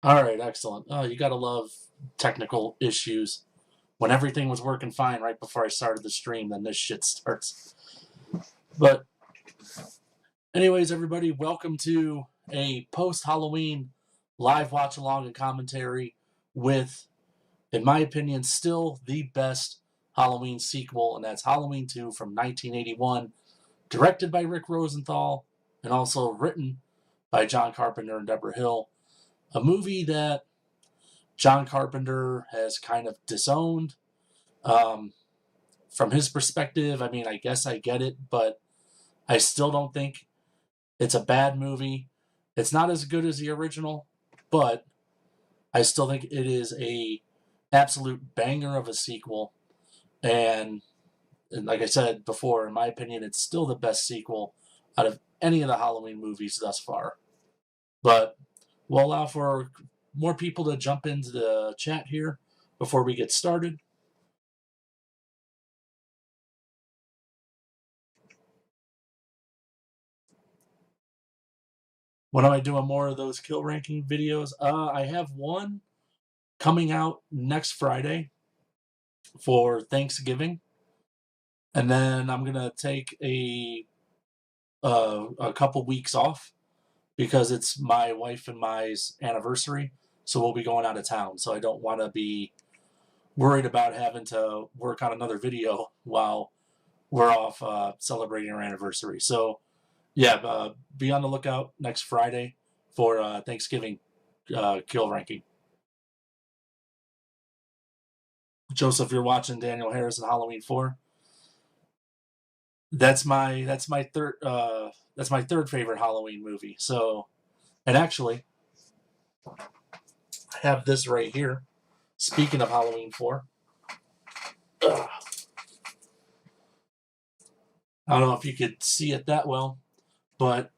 All right, excellent. Oh, you gotta love technical issues. When everything was working fine right before I started the stream, then this shit starts. But, anyways, everybody, welcome to a post Halloween live watch along and commentary with, in my opinion, still the best Halloween sequel, and that's Halloween 2 from 1981, directed by Rick Rosenthal and also written by John Carpenter and Deborah Hill. A movie that John Carpenter has kind of disowned. Um, from his perspective, I mean, I guess I get it, but I still don't think it's a bad movie. It's not as good as the original, but I still think it is a absolute banger of a sequel. And like I said before, in my opinion, it's still the best sequel out of any of the Halloween movies thus far. But we'll allow for more people to jump into the chat here before we get started. When am I doing more of those kill ranking videos? I have one coming out next Friday for Thanksgiving, and then I'm gonna take a couple weeks off because it's my wife and my's anniversary, so we'll be going out of town. So I don't want to be worried about having to work on another video while we're off celebrating our anniversary. So yeah, be on the lookout next Friday for Thanksgiving kill ranking. Joseph, you're watching Danielle Harris and Halloween 4. That's my third favorite Halloween movie. So, and actually, I have this right here. Speaking of Halloween 4, I don't know if you could see it that well, but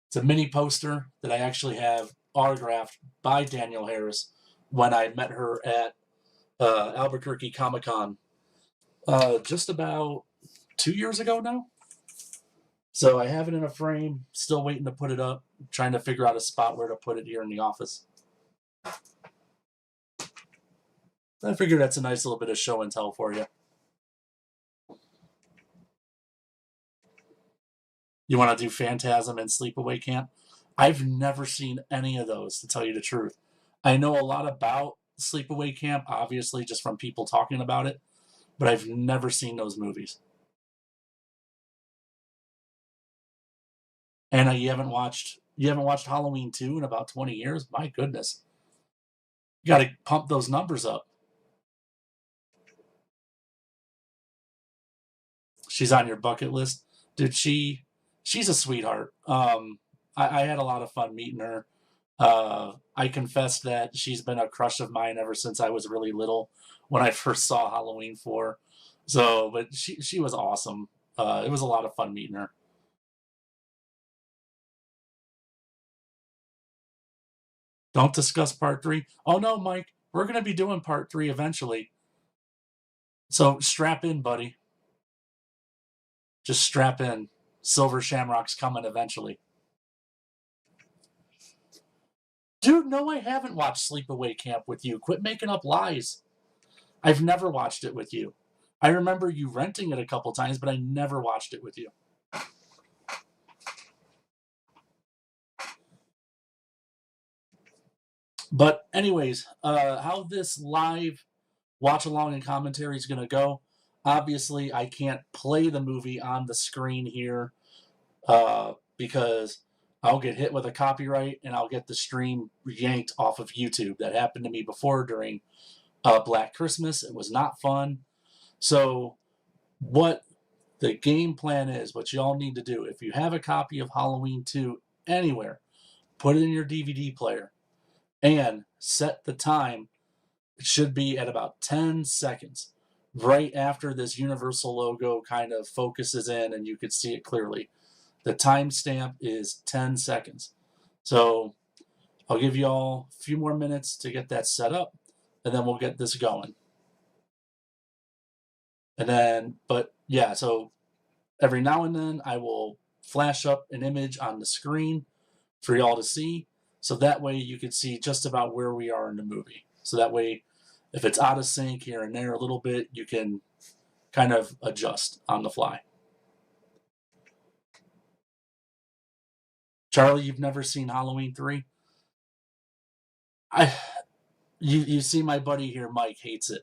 it's a mini poster that I actually have autographed by Danielle Harris when I met her at Albuquerque Comic Con just about 2 years ago now. So I have it in a frame, still waiting to put it up, trying to figure out a spot where to put it here in the office. I figure that's a nice little bit of show and tell for you. You want to do Phantasm and Sleepaway Camp? I've never seen any of those, to tell you the truth. I know a lot about Sleepaway Camp, obviously, just from people talking about it, but I've never seen those movies. Anna, you haven't watched Halloween 2 in about 20 years? My goodness. You got to pump those numbers up. She's on your bucket list. Dude, she's a sweetheart. I had a lot of fun meeting her. I confess that she's been a crush of mine ever since I was really little when I first saw Halloween 4. So, but she was awesome. It was a lot of fun meeting her. Don't discuss part 3. Oh no, Mike, we're going to be doing part 3 eventually. So strap in, buddy. Just strap in. Silver Shamrock's coming eventually. Dude, no, I haven't watched Sleepaway Camp with you. Quit making up lies. I've never watched it with you. I remember you renting it a couple times, but I never watched it with you. But anyways, how this live watch along and commentary is going to go. Obviously, I can't play the movie on the screen here because I'll get hit with a copyright and I'll get the stream yanked off of YouTube. That happened to me before during Black Christmas. It was not fun. So, what the game plan is, what you all need to do, if you have a copy of Halloween 2 anywhere, put it in your DVD player and set the time. It should be at about 10 seconds, right after this Universal logo kind of focuses in and you can see it clearly. The timestamp is 10 seconds. So I'll give you all a few more minutes to get that set up, and then we'll get this going. And then, but yeah, so every now and then I will flash up an image on the screen for y'all to see. so that way you can see just about where we are in the movie. So that way, if it's out of sync here and there a little bit, you can kind of adjust on the fly. Charlie, you've never seen Halloween 3? I you see my buddy here, Mike, hates it.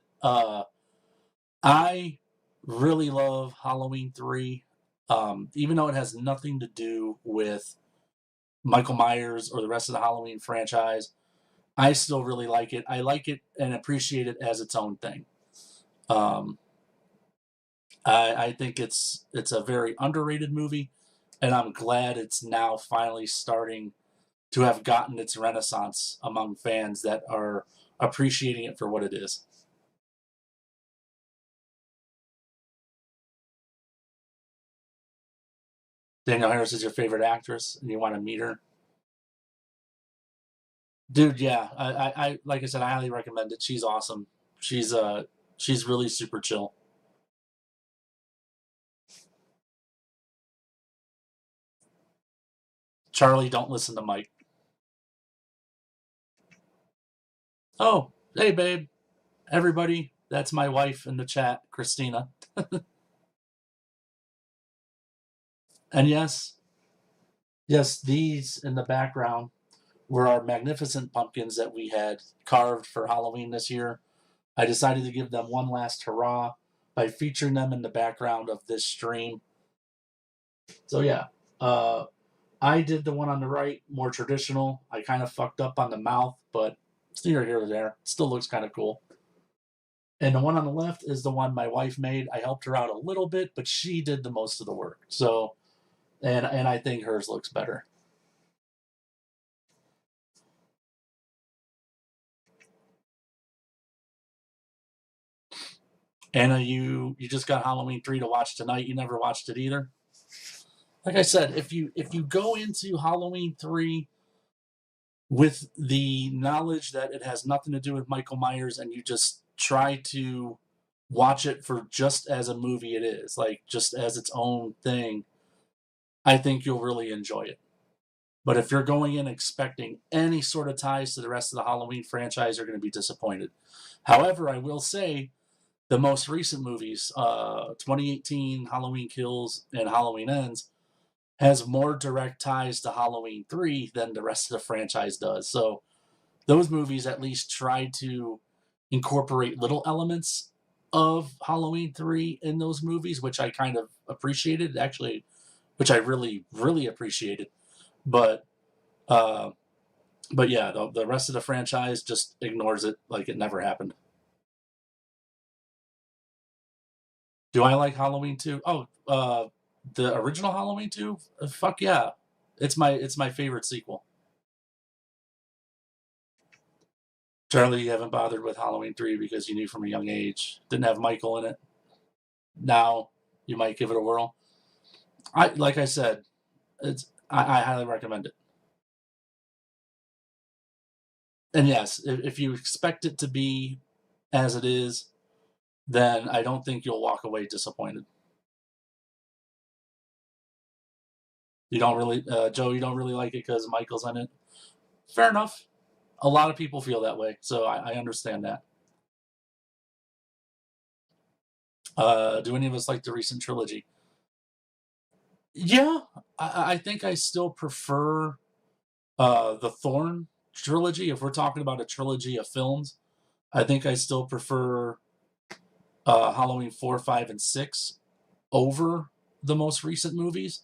I really love Halloween 3. Even though it has nothing to do with Michael Myers or the rest of the Halloween franchise, I still really like it. I like it and appreciate it as its own thing. Um, I think it's a very underrated movie, and I'm glad it's now finally starting to have gotten its renaissance among fans that are appreciating it for what it is. Danielle Harris is your favorite actress, and you want to meet her, dude? Yeah, I like I said, I highly recommend it. She's awesome. She's she's really super chill. Charlie, don't listen to Mike. Oh, hey, babe, everybody. That's my wife in the chat, Christina. And yes, yes, these in the background were our magnificent pumpkins that we had carved for Halloween this year. I decided to give them one last hurrah by featuring them in the background of this stream. So yeah, uh, I did the one on the right, more traditional. I kind of fucked up on the mouth, but it's neither here or there. It still looks kind of cool. And the one on the left is the one my wife made. I helped her out a little bit, but she did the most of the work. So, and I think hers looks better. Anna, you just got Halloween 3 to watch tonight. You never watched it either. Like I said, if you go into Halloween 3 with the knowledge that it has nothing to do with Michael Myers and you just try to watch it for just as a movie it is, like just as its own thing, I think you'll really enjoy it. But if you're going in expecting any sort of ties to the rest of the Halloween franchise, you're going to be disappointed. However, I will say the most recent movies, 2018 Halloween Kills and Halloween Ends, has more direct ties to Halloween 3 than the rest of the franchise does. So those movies at least try to incorporate little elements of Halloween 3 in those movies, which I kind of appreciated, actually, which I really, really appreciated. But uh, but yeah, the rest of the franchise just ignores it like it never happened. Do I like Halloween 2? Oh, the original Halloween 2? Fuck yeah. It's my favorite sequel. Charlie, you haven't bothered with Halloween 3 because you knew from a young age. Didn't have Michael in it. Now you might give it a whirl. Like I said, I highly recommend it. And yes, if you expect it to be as it is, then I don't think you'll walk away disappointed. You don't really, Joe, you don't really like it because Michael's in it. Fair enough. A lot of people feel that way, so I understand that. Do any of us like the recent trilogy? Yeah, I think I still prefer the Thorn trilogy. If we're talking about a trilogy of films, I think I still prefer Halloween 4, 5, and 6 over the most recent movies.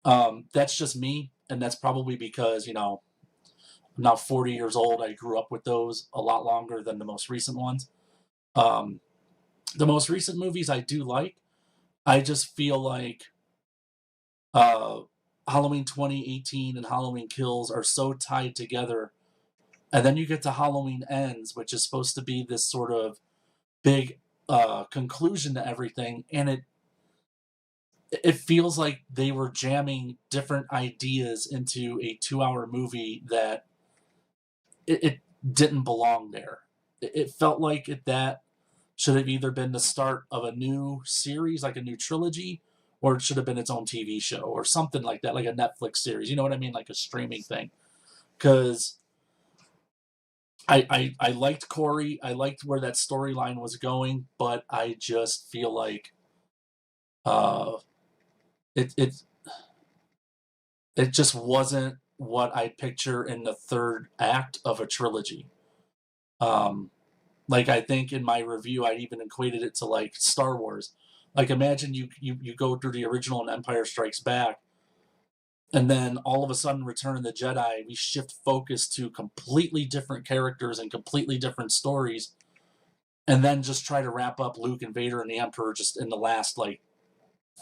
That's just me, and that's probably because, I'm now 40 years old. I grew up with those a lot longer than the most recent ones. Um, the most recent movies I do like. I just feel like uh, Halloween 2018 and Halloween Kills are so tied together. And then you get to Halloween Ends, which is supposed to be this sort of big conclusion to everything. And it feels like they were jamming different ideas into a 2-hour movie that it didn't belong there. It felt like that should have either been the start of a new series, like a new trilogy, or it should have been its own TV show or something like that, like a Netflix series. You know what I mean? Like a streaming thing. because I liked Corey. I liked where that storyline was going, but I just feel like uh, it it it just wasn't what I picture in the third act of a trilogy. Um, like I think in my review, I even equated it to like Star Wars. Like imagine you go through the original and Empire Strikes Back, and then all of a sudden Return of the Jedi, we shift focus to completely different characters and completely different stories, and then just try to wrap up Luke and Vader and the Emperor just in the last like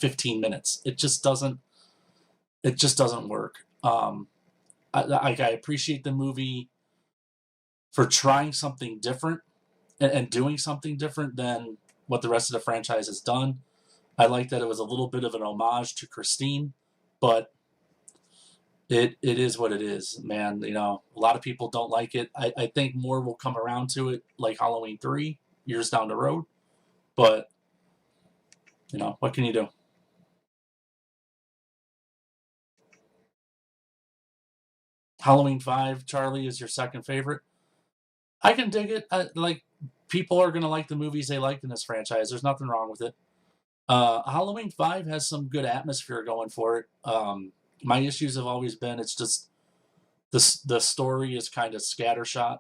15 minutes. It just doesn't work. I appreciate the movie for trying something different and doing something different than what the rest of the franchise has done. I like that it was a little bit of an homage to Christine, but it is what it is, man. You know, a lot of people don't like it. I think more will come around to it, like Halloween 3 years down the road. But you know, what can you do? Halloween 5, Charlie, is your second favorite. I can dig it. Like people are gonna like the movies they liked in this franchise. There's nothing wrong with it. Halloween 5 has some good atmosphere going for it. My issues have always been it's just the story is kind of scattershot,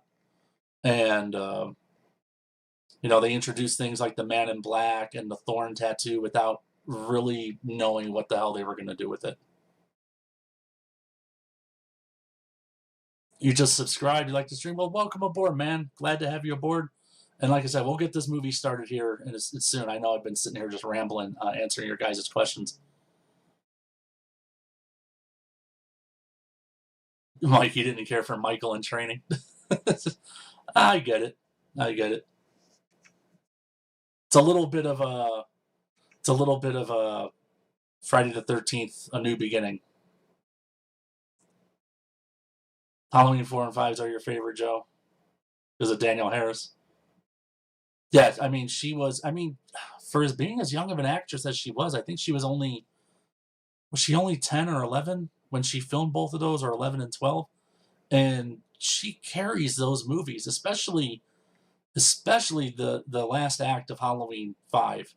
and you know they introduce things like the Man in Black and the Thorn tattoo without really knowing what the hell they were going to do with it. You just subscribed, you like the stream. Well, welcome aboard, man. Glad to have you aboard. And like I said, we'll get this movie started here, and it's soon. I know I've been sitting here just rambling, answering your guys' questions. Mike, you didn't care for Michael in Training. I get it. I get it. It's a little bit of a. It's a little bit of a Friday the 13th, A New Beginning. Halloween 4 and 5s are your favorite, Joe? Is it Danielle Harris? Yes, I mean she was. I mean, for as being as young of an actress as she was, I think she was she only 10 or 11 when she filmed both of those, or 11 and 12, and she carries those movies, especially the last act of Halloween 5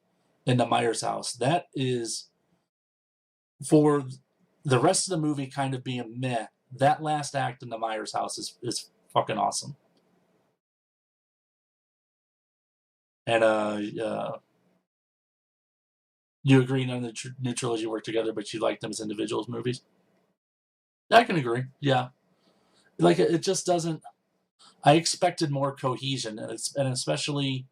in the Myers house. That is, for the rest of the movie kind of being meh, that last act in the Myers house is fucking awesome. And you agree none of the new trilogy work together, but you like them as individuals movies? Yeah, I can agree. Yeah, like it just doesn't. I expected more cohesion, and especially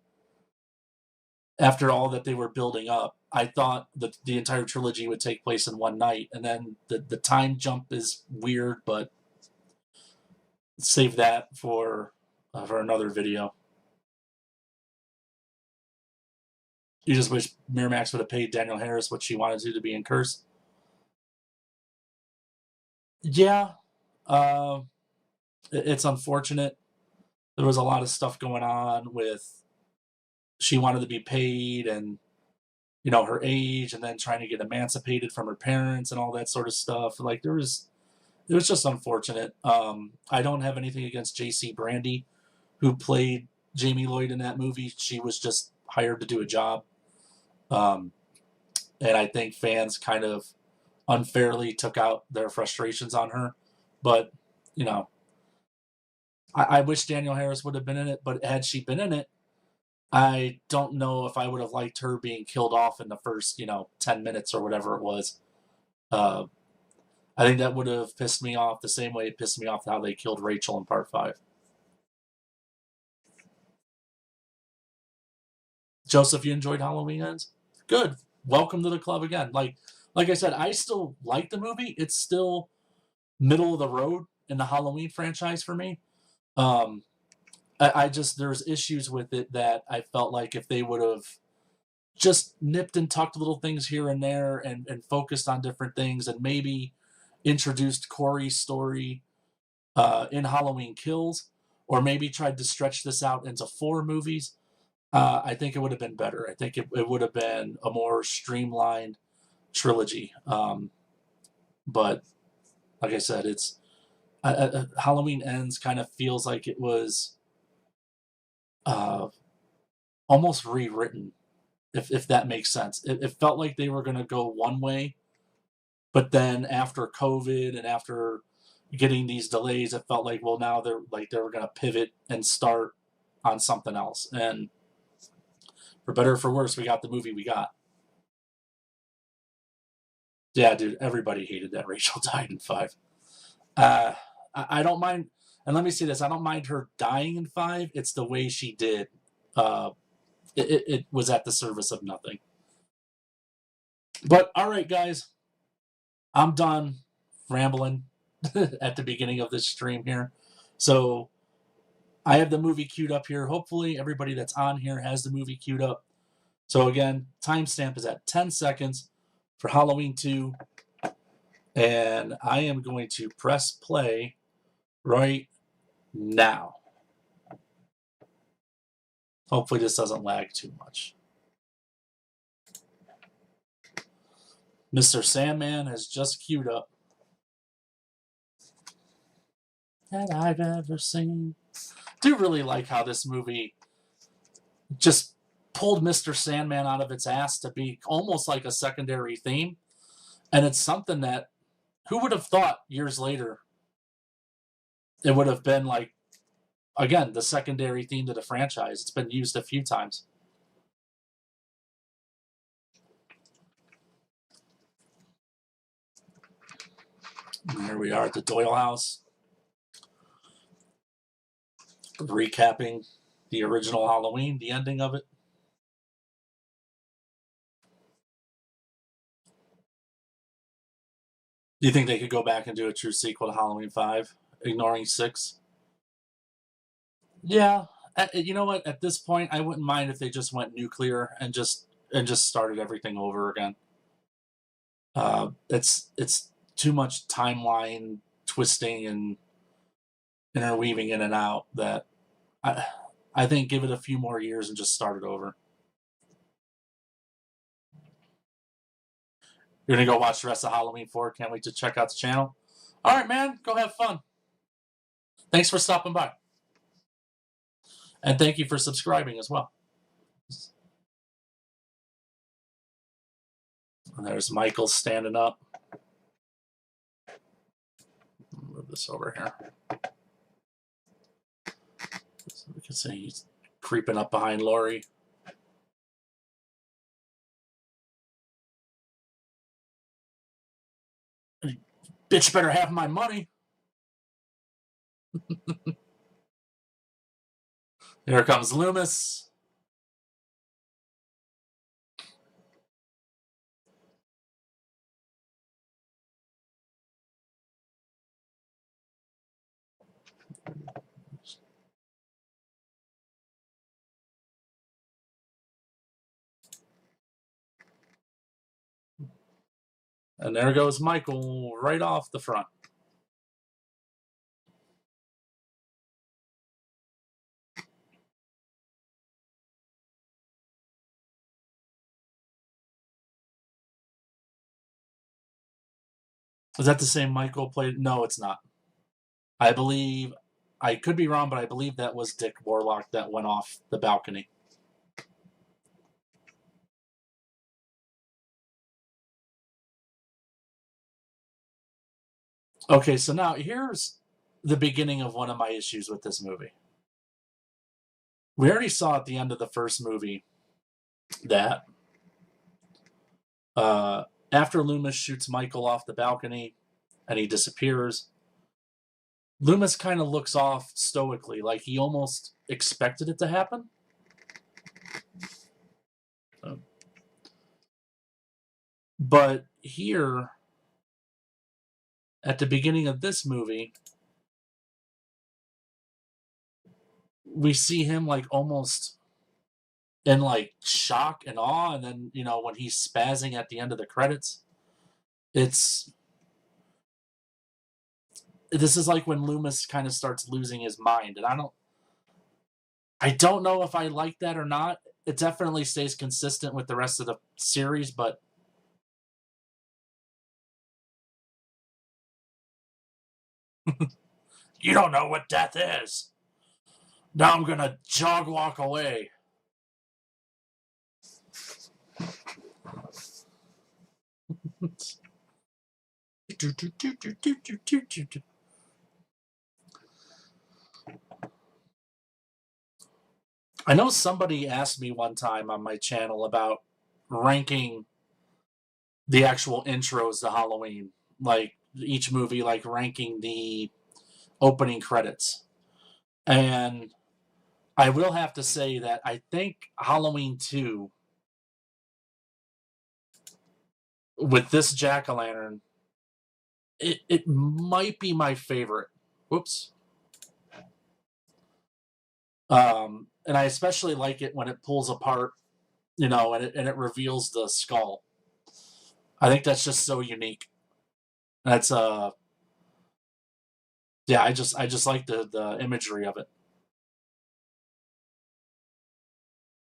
after all that they were building up, I thought that the entire trilogy would take place in one night, and then the time jump is weird, but save that for another video. You just wish Miramax would have paid Danielle Harris what she wanted to be in Curse. Yeah, uh, it's unfortunate. There was a lot of stuff going on with she wanted to be paid, and you know her age, and then trying to get emancipated from her parents and all that sort of stuff. Like it was just unfortunate. I don't have anything against J.C. Brandy, who played Jamie Lloyd in that movie. She was just hired to do a job. Um, and I think fans kind of unfairly took out their frustrations on her. But, you know, I wish Danielle Harris would have been in it, but had she been in it, I don't know if I would have liked her being killed off in the first, 10 minutes or whatever it was. Uh, I think that would have pissed me off the same way it pissed me off how they killed Rachel in part 5. Joseph, you enjoyed Halloween Ends? Good. Welcome to the club again. Like I said, I still like the movie. It's still middle of the road in the Halloween franchise for me. Um, I just there's issues with it that I felt like if they would have just nipped and tucked little things here and there, and focused on different things, and maybe introduced Corey's story in Halloween Kills, or maybe tried to stretch this out into 4 movies, I think it would have been better. I think it would have been a more streamlined trilogy. But like I said, Halloween Ends kind of feels like it was almost rewritten, if that makes sense. It felt like they were going to go one way, but then after COVID and after getting these delays, it felt like, well, now they were going to pivot and start on something else. And for better or for worse, we got the movie we got. Yeah, dude, everybody hated that Rachel died in 5. I don't mind, and let me say this: I don't mind her dying in 5. It's the way she did. It was at the service of nothing. But all right, guys, I'm done rambling at the beginning of this stream here. So I have the movie queued up here. Hopefully, everybody that's on here has the movie queued up. So again, timestamp is at 10 seconds for Halloween 2. And I am going to press play right now. Hopefully this doesn't lag too much. Mr. Sandman has just queued up. That I've ever seen. Do really like how this movie just pulled Mr. Sandman out of its ass to be almost like a secondary theme. And it's something that, who would have thought years later it would have been like, again, the secondary theme to the franchise. It's been used a few times. And here we are at the Doyle house, recapping the original Halloween, the ending of it. Do you think they could go back and do a true sequel to Halloween 5, ignoring 6? Yeah. You know what? At this point, I wouldn't mind if they just went nuclear and just started everything over again. It's too much timeline twisting and interweaving in and out that I think give it a few more years and just start it over. You're going to go watch the rest of Halloween 4. Can't wait to check out the channel. All right, man. Go have fun. Thanks for stopping by. And thank you for subscribing as well. And there's Michael standing up. Move this over here. So we can see he's creeping up behind Laurie. Bitch better have my money. Here comes Loomis. And there goes Michael right off the front. Is that the same Michael played? No, it's not. I believe, I could be wrong, but I believe that was Dick Warlock that went off the balcony. Okay, so now here's the beginning of one of my issues with this movie. We already saw at the end of the first movie that after Loomis shoots Michael off the balcony and he disappears, Loomis kind of looks off stoically, like he almost expected it to happen. But here, at the beginning of this movie, we see him like almost in like shock and awe, and then, you know, when he's spazzing at the end of the credits, this is like when Loomis kind of starts losing his mind, and I don't know if I like that or not. It definitely stays consistent with the rest of the series, but You don't know what death is. Now I'm gonna jog walk away. I know somebody asked me one time on my channel about ranking the actual intros to Halloween, like each movie, like ranking the opening credits. And I will have to say that I think Halloween 2, with this jack o' lantern, it might be my favorite. Whoops. And I especially like it when it pulls apart, and it reveals the skull. I think that's just so unique. That's yeah, I just like the imagery of it.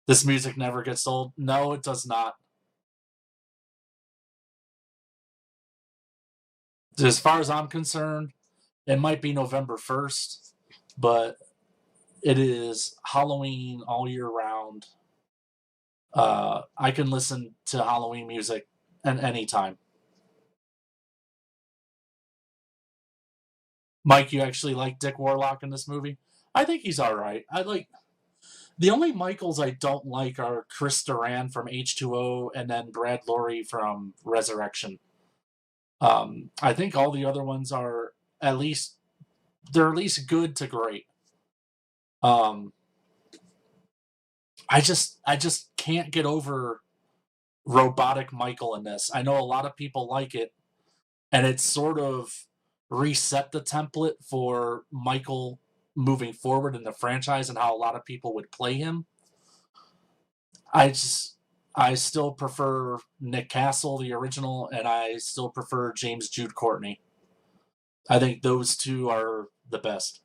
This music never gets old. No, it does not. As far as I'm concerned, it might be November 1st, but it is Halloween all year round. I can listen to Halloween music at any time. Mike, you actually like Dick Warlock in this movie? I think he's all right. I like the only Michaels I don't like are Chris Duran from H2O and then Brad Loree from Resurrection. I think all the other ones are at least they're at least good to great. Um, I just can't get over robotic Michael in this. I know a lot of people like it, and it's sort of reset the template for Michael moving forward in the franchise and how a lot of people would play him. I just I still prefer Nick Castle, the original, and I still prefer James Jude Courtney. I think those two are the best.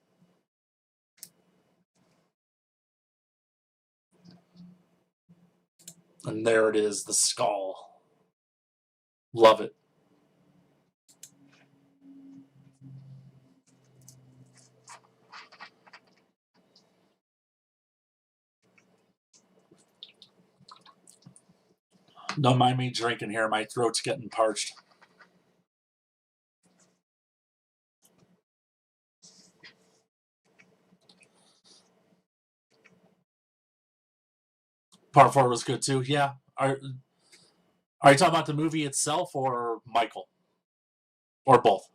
And there it is, the skull. Love it. Don't mind me drinking here. My throat's getting parched. Part four was good too. Yeah. Are you talking about the movie itself or Michael? Or both?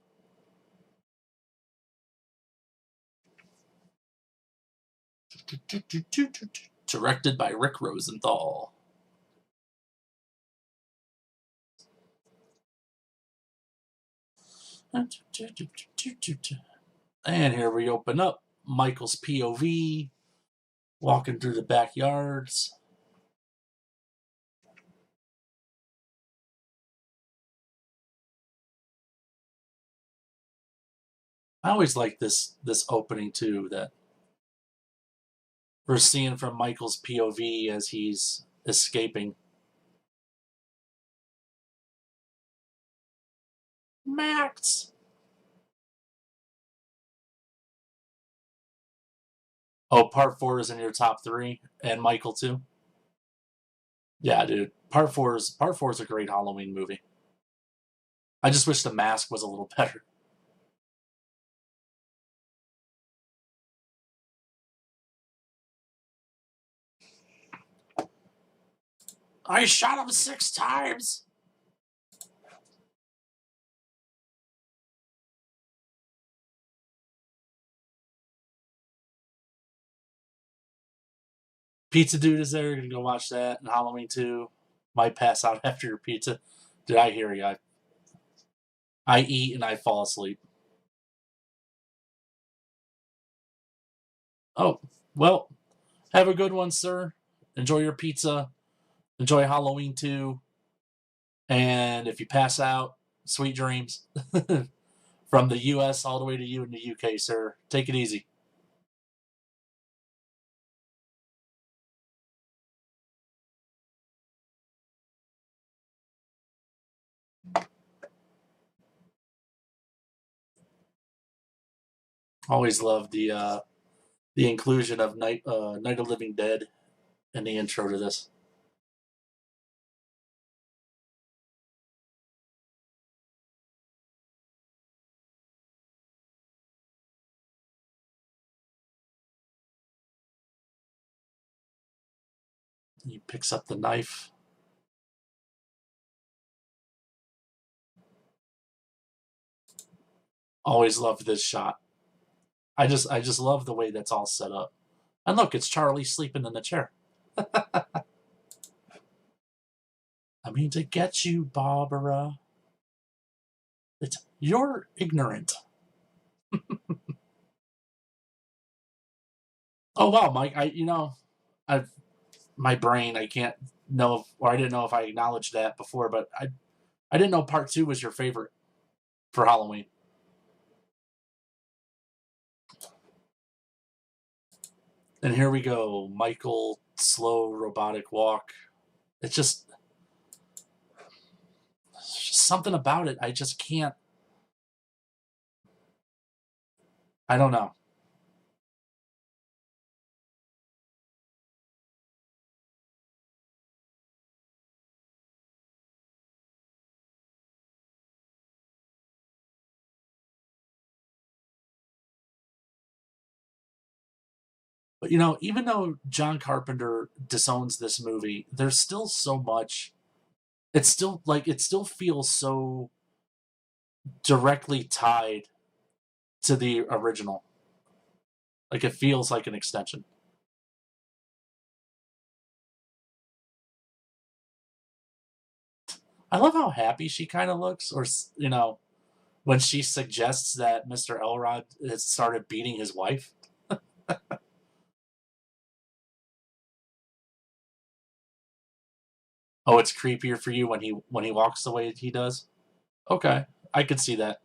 Directed by Rick Rosenthal. And here we open up Michael's POV, walking through the backyards. I always like this opening too, that we're seeing from Michael's POV as he's escaping. Max. Oh, part four is in your top three, and Michael too. Yeah, dude. Part four is a great Halloween movie. I just wish the mask was a little better. I shot him 6 times. Pizza Dude is there. You're gonna go watch that. And Halloween 2. Might pass out after your pizza. Did I hear you? I eat and I fall asleep. Oh, well, have a good one, sir. Enjoy your pizza. Enjoy Halloween 2. And if you pass out, sweet dreams. From the US all the way to you in the UK, sir. Take it easy. Always loved the inclusion of Night of Living Dead in the intro to this. He picks up the knife. Always loved this shot. I just love the way that's all set up. And look, it's Charlie sleeping in the chair. I mean to get you, Barbara. You're ignorant. Oh wow, Mike. I've my brain. I can't know, or I didn't know if I acknowledged that before, but I didn't know part 2 was your favorite for Halloween. And here we go, Michael, slow robotic walk. It's just something about it. I just can't. I don't know. But even though John Carpenter disowns this movie, there's still so much. It's still it still feels so directly tied to the original. Like it feels like an extension. I love how happy she kind of looks, or when she suggests that Mr. Elrod has started beating his wife. Oh, it's creepier for you when he walks the way he does. Okay, I could see that.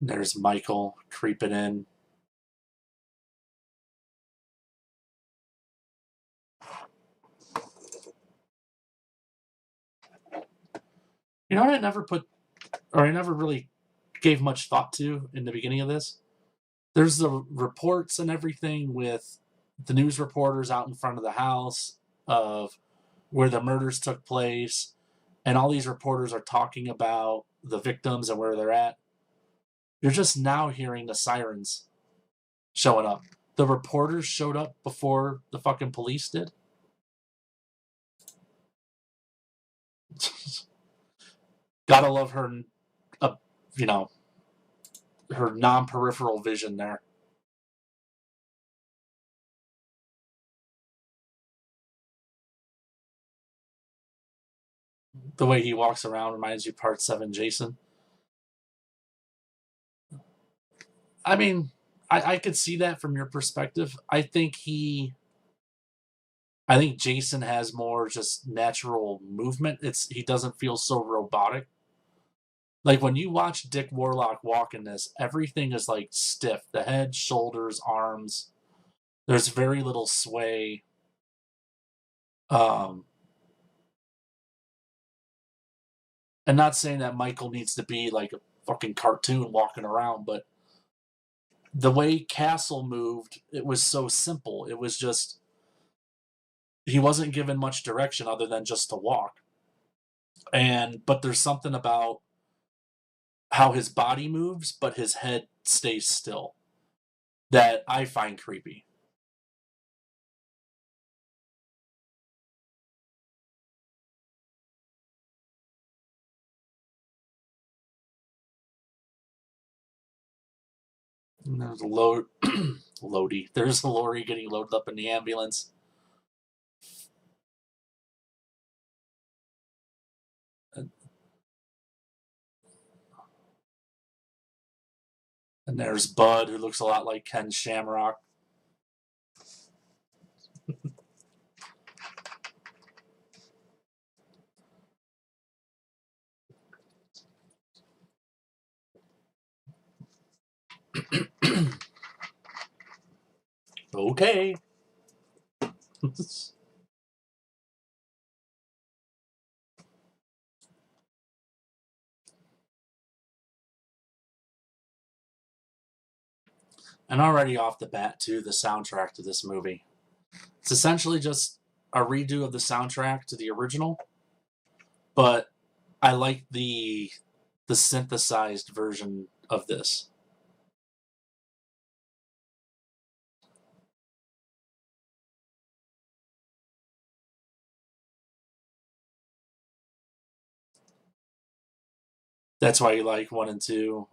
There's Michael creeping in. You know what I never put, or I never really gave much thought to in the beginning of this? There's the reports and everything with the news reporters out in front of the house of where the murders took place, and all these reporters are talking about the victims and where they're at. You're just now hearing the sirens showing up. The reporters showed up before the fucking police did. Gotta love her, uh, you know, her non-peripheral vision there. The way he walks around reminds you Part 7 Jason. I mean, I could see that from your perspective. I think Jason has more just natural movement. He doesn't feel so robotic. Like when you watch Dick Warlock walk in this, everything is like stiff. The head, shoulders, arms. There's very little sway. Um, and not saying that Michael needs to be like a fucking cartoon walking around, but the way Castle moved, it was so simple. It was just he wasn't given much direction other than just to walk. But there's something about how his body moves, but his head stays still that I find creepy. And there's a load, Lodi. There's Laurie getting loaded up in the ambulance. And there's Bud, who looks a lot like Ken Shamrock. Okay. And already off the bat, too, the soundtrack to this movie. It's essentially just a redo of the soundtrack to the original, but I like the synthesized version of this. That's why you like 1 and 2.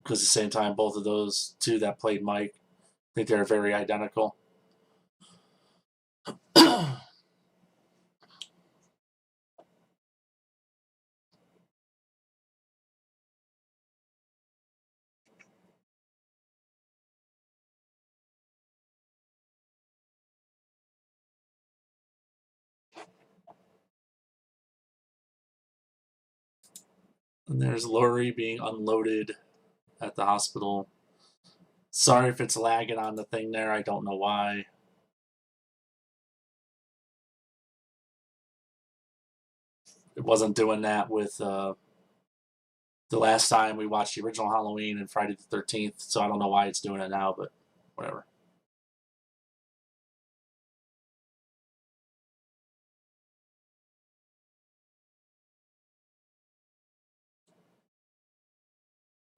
Because at the same time, both of those two that played Mike, I think they're very identical. And there's Laurie being unloaded at the hospital. Sorry if it's lagging on the thing there. I don't know why. It wasn't doing that with the last time we watched the original Halloween and Friday the 13th, so I don't know why it's doing it now, but whatever.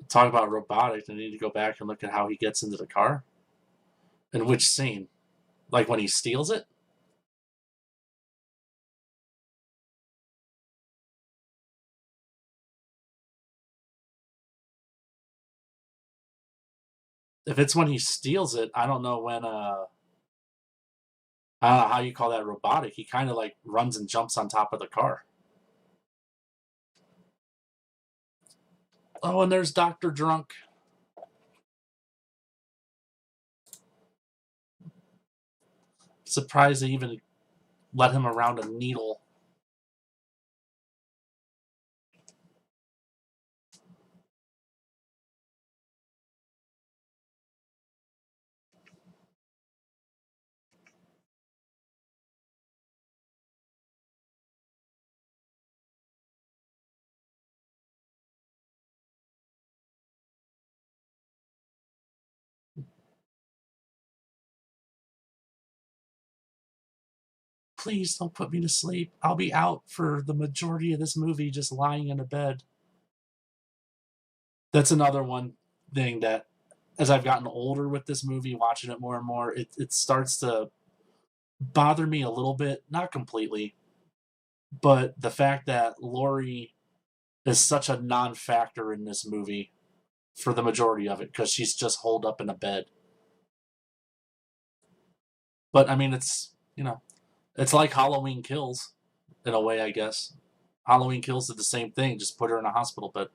Talk about robotics. I need to go back and look at how he gets into the car. In which scene? Like when he steals it? If it's when he steals it, I don't know when. I don't know how you call that robotic. He kind of like runs and jumps on top of the car. Oh, and there's Dr. Drunk. Surprised they even let him around a needle. Please don't put me to sleep. I'll be out for the majority of this movie just lying in a bed. That's another one thing that, as I've gotten older with this movie, watching it more and more, it starts to bother me a little bit. Not completely, but the fact that Laurie is such a non factor in this movie for the majority of it because she's just holed up in a bed. But I mean, it's like Halloween Kills in a way, I guess. Halloween Kills did the same thing, just put her in a hospital bed.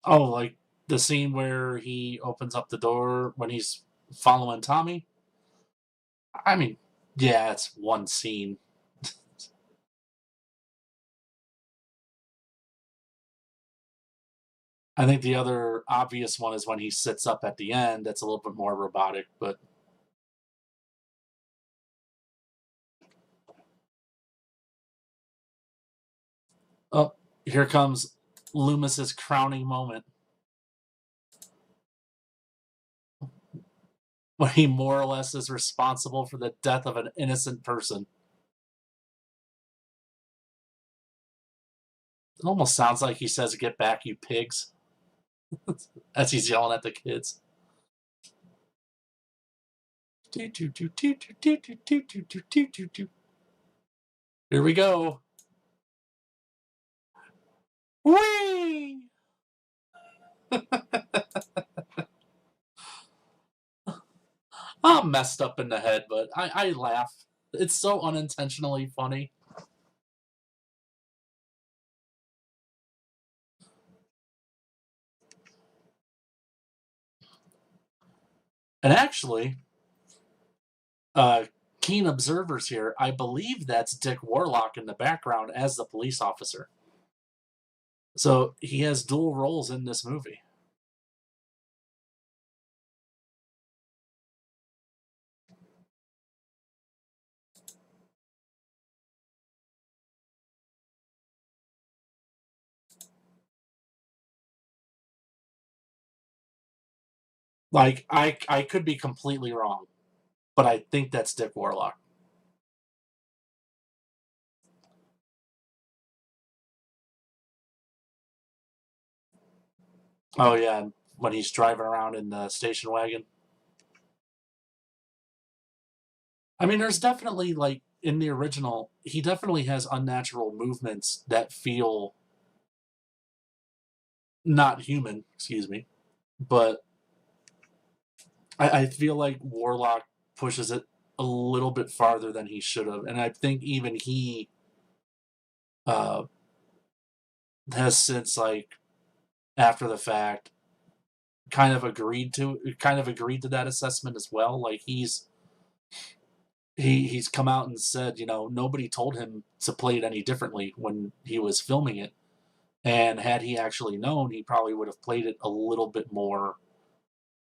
Oh, like the scene where he opens up the door when he's following Tommy? I mean, yeah, it's one scene. I think the other obvious one is when he sits up at the end. That's a little bit more robotic, but oh, here comes Loomis's crowning moment when he more or less is responsible for the death of an innocent person. It almost sounds like he says, "Get back, you pigs," as he's yelling at the kids. Here we go. Whee! Oh messed up in the head, but I laugh. It's so unintentionally funny. And actually, uh, keen observers here, I believe that's Dick Warlock in the background as the police officer. So he has dual roles in this movie. Like I could be completely wrong, but I think that's Dick Warlock. Oh yeah, when he's driving around in the station wagon. I mean, there's definitely like in the original, he definitely has unnatural movements that feel not human. Excuse me, but I feel like Warlock pushes it a little bit farther than he should have, and I think even he uh, has since like after the fact kind of agreed to that assessment as well. Like he's come out and said, you know, nobody told him to play it any differently when he was filming it. And had he actually known, he probably would have played it a little bit more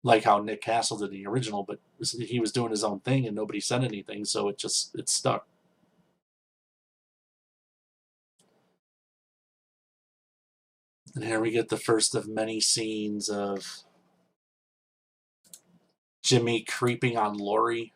like how Nick Castle did the original, but he was doing his own thing and nobody said anything, so it stuck. And here we get the first of many scenes of Jimmy creeping on Laurie.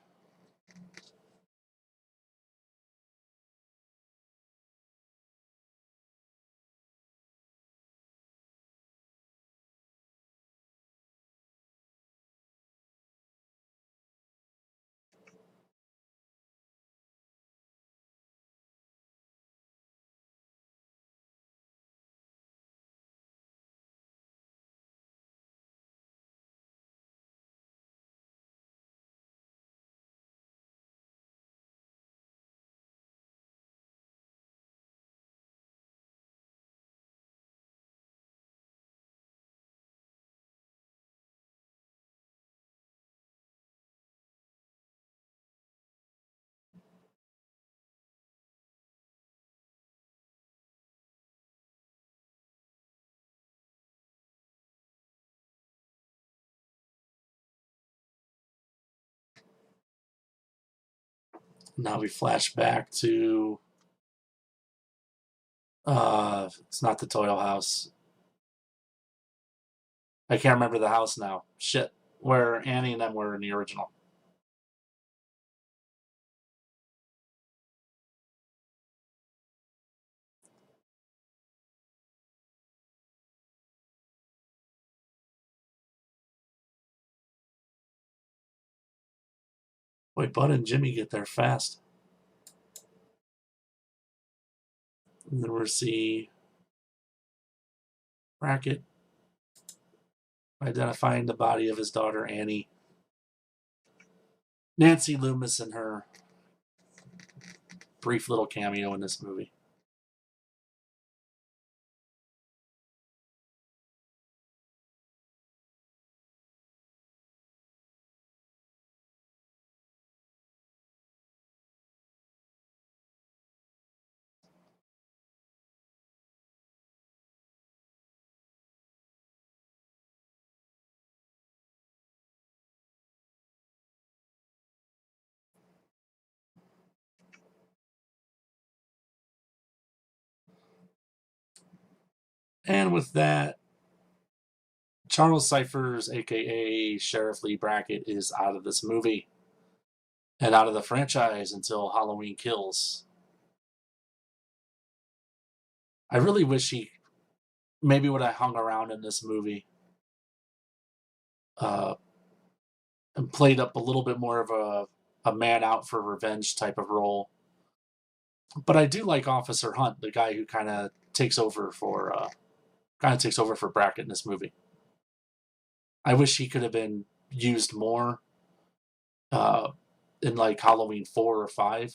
Now we flash back to it's not the Toil House. I can't remember the house now. Shit. Where Annie and them were in the original. Boy, Bud and Jimmy get there fast. And then we see Brackett identifying the body of his daughter Annie. Nancy Loomis and her brief little cameo in this movie. And with that, Charles Cyphers, aka Sheriff Lee Brackett, is out of this movie and out of the franchise until Halloween Kills. I really wish he maybe would have hung around in this movie uh, and played up a little bit more of a man out for revenge type of role. But I do like Officer Hunt, the guy who takes over for Brackett in this movie. I wish he could have been used more. in like Halloween 4 or 5.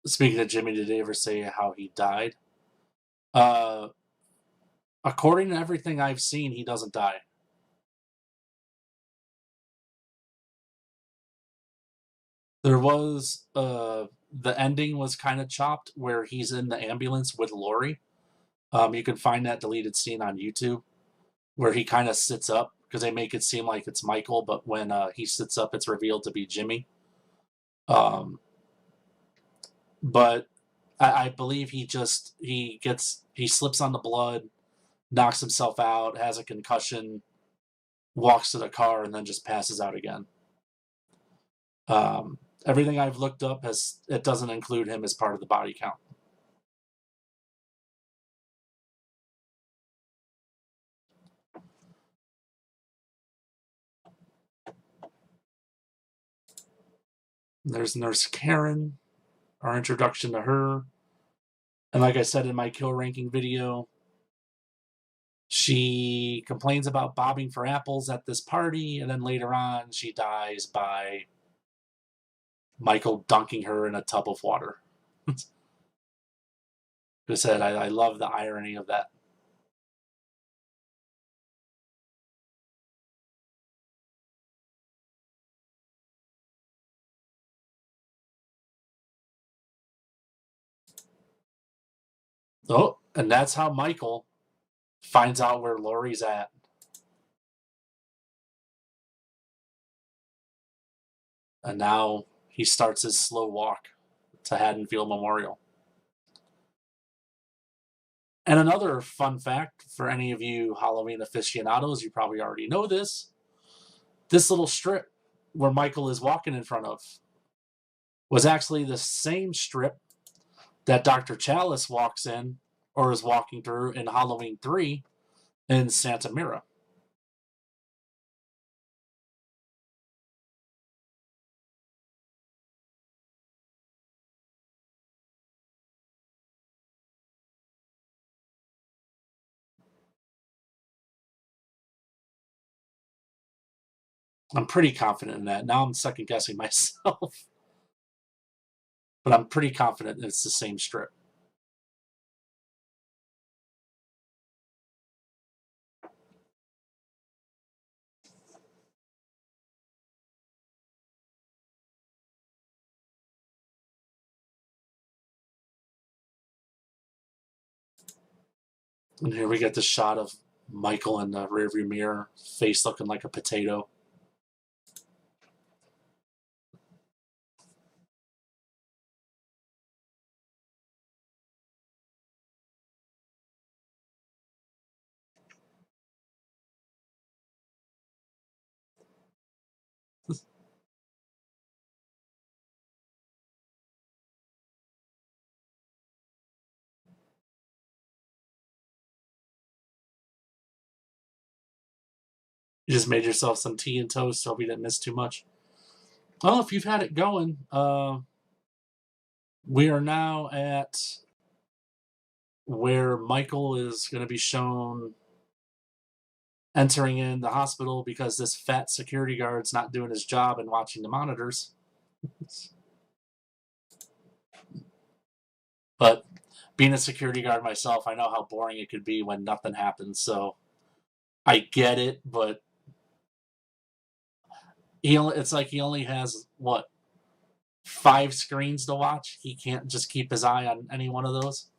Speaking of Jimmy, did they ever say how he died? Uh, According to everything I've seen, he doesn't die. There was the ending was kind of chopped where he's in the ambulance with Lori. You can find that deleted scene on YouTube where he kind of sits up because they make it seem like it's Michael, but when he sits up, it's revealed to be Jimmy. Um, but I believe he slips on the blood, knocks himself out, has a concussion, walks to the car, and then just passes out again. Everything I've looked up it doesn't include him as part of the body count. There's Nurse Karen, our introduction to her. And like I said in my kill ranking video, she complains about bobbing for apples at this party, and then later on, she dies by Michael dunking her in a tub of water. Who said, I love the irony of that. Oh, and that's how Michael finds out where Lori's at. And now he starts his slow walk to Haddonfield Memorial. And another fun fact for any of you Halloween aficionados, you probably already know this. This little strip where Michael is walking in front of was actually the same strip that Dr. Chalice walks in or is walking through in Halloween 3 in Santa Mira. I'm pretty confident in that. Now I'm second guessing myself, but I'm pretty confident it's the same strip. And here we get the shot of Michael in the rearview mirror, face looking like a potato. You just made yourself some tea and toast, so we didn't miss too much. Well, if you've had it going, we are now at where Michael is going to be shown entering in the hospital because this fat security guard's not doing his job and watching the monitors. But being a security guard myself, I know how boring it could be when nothing happens. So I get it, but it's like he only has what 5 screens to watch. He can't just keep his eye on any one of those.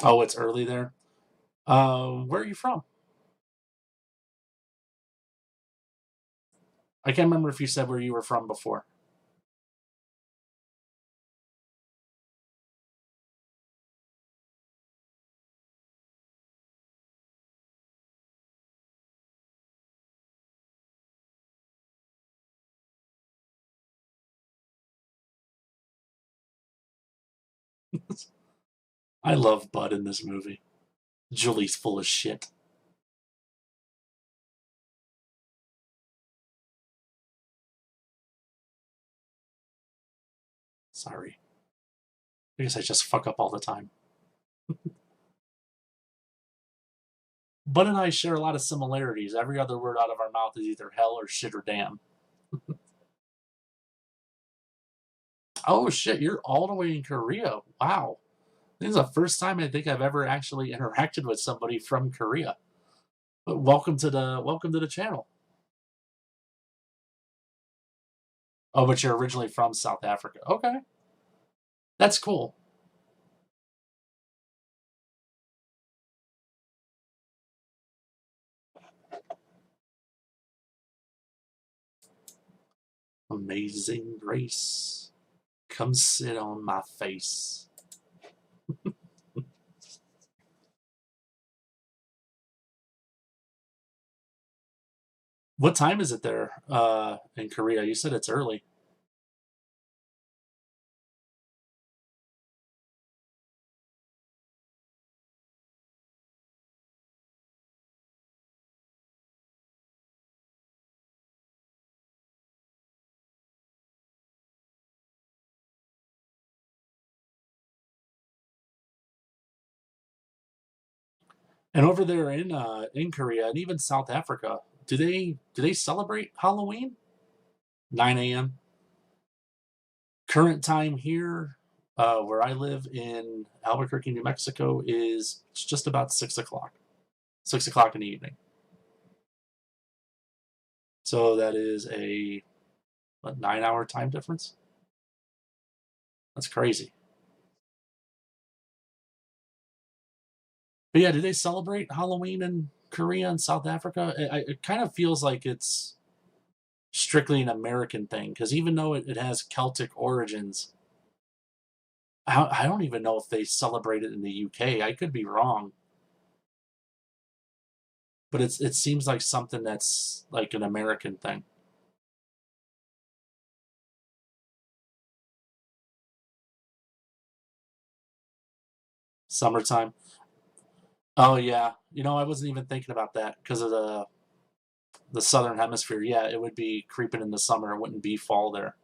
Oh, it's early there. Where are you from? I can't remember if you said where you were from before. I love Bud in this movie. Julie's full of shit. Sorry. I guess I just fuck up all the time. Bud and I share a lot of similarities. Every other word out of our mouth is either hell or shit or damn. Oh shit, you're all the way in Korea. Wow. This is the first time I think I've ever actually interacted with somebody from Korea. But welcome to the channel. Oh, but you're originally from South Africa. Okay. That's cool. Amazing Grace. Come sit on my face. What time is it there in Korea? You said it's early. And over there in Korea and even South Africa, do they celebrate Halloween? 9 a.m. Current time here, where I live in Albuquerque, New Mexico, is just about 6 o'clock. 6 o'clock in the evening. So that is a 9-hour time difference. That's crazy. But yeah, do they celebrate Halloween in Korea and South Africa? It kind of feels like it's strictly an American thing because even though it has Celtic origins, I don't even know if they celebrate it in the UK. I could be wrong, but it seems like something that's like an American thing. Summertime. Oh yeah, I wasn't even thinking about that because of the southern hemisphere. Yeah, it would be creeping in the summer. It wouldn't be fall there.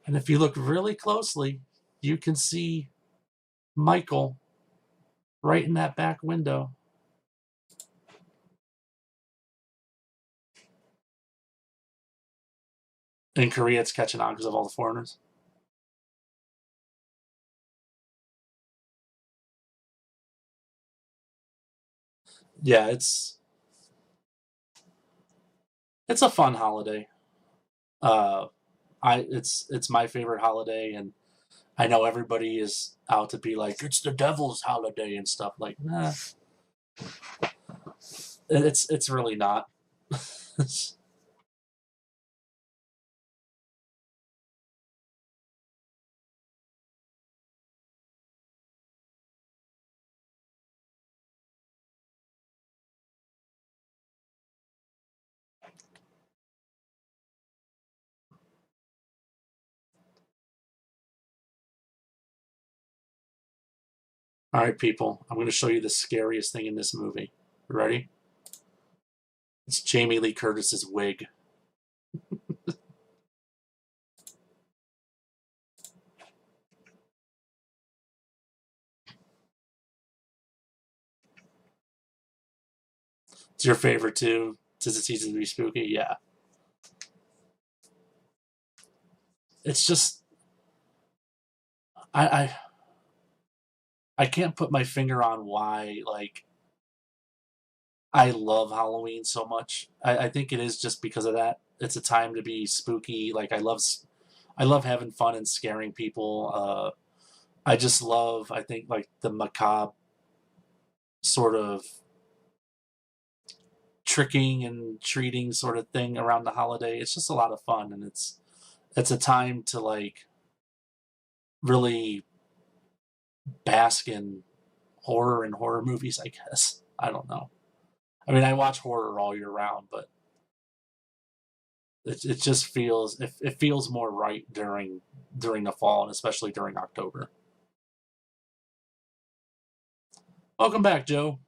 And if you look really closely, you can see Michael right in that back window. In Korea, it's catching on because of all the foreigners. Yeah, it's a fun holiday. Uh, it's my favorite holiday, and I know everybody is out to be like it's the devil's holiday and stuff. Like, nah, it's really not. All right, people, I'm going to show you the scariest thing in this movie. You ready? It's Jamie Lee Curtis's wig. It's your favorite too. Tis the season to be spooky. Yeah, it's just I I I can't put my finger on why like I love Halloween so much. I think it is just because of that. It's a time to be spooky. Like I love having fun and scaring people. I just love I think like the macabre sort of tricking and treating sort of thing around the holiday. It's just a lot of fun and it's a time to like really bask in horror and horror movies, I guess. I don't know. I mean, I watch horror all year round, but it just it feels more right during the fall and especially during October. Welcome back, Joe.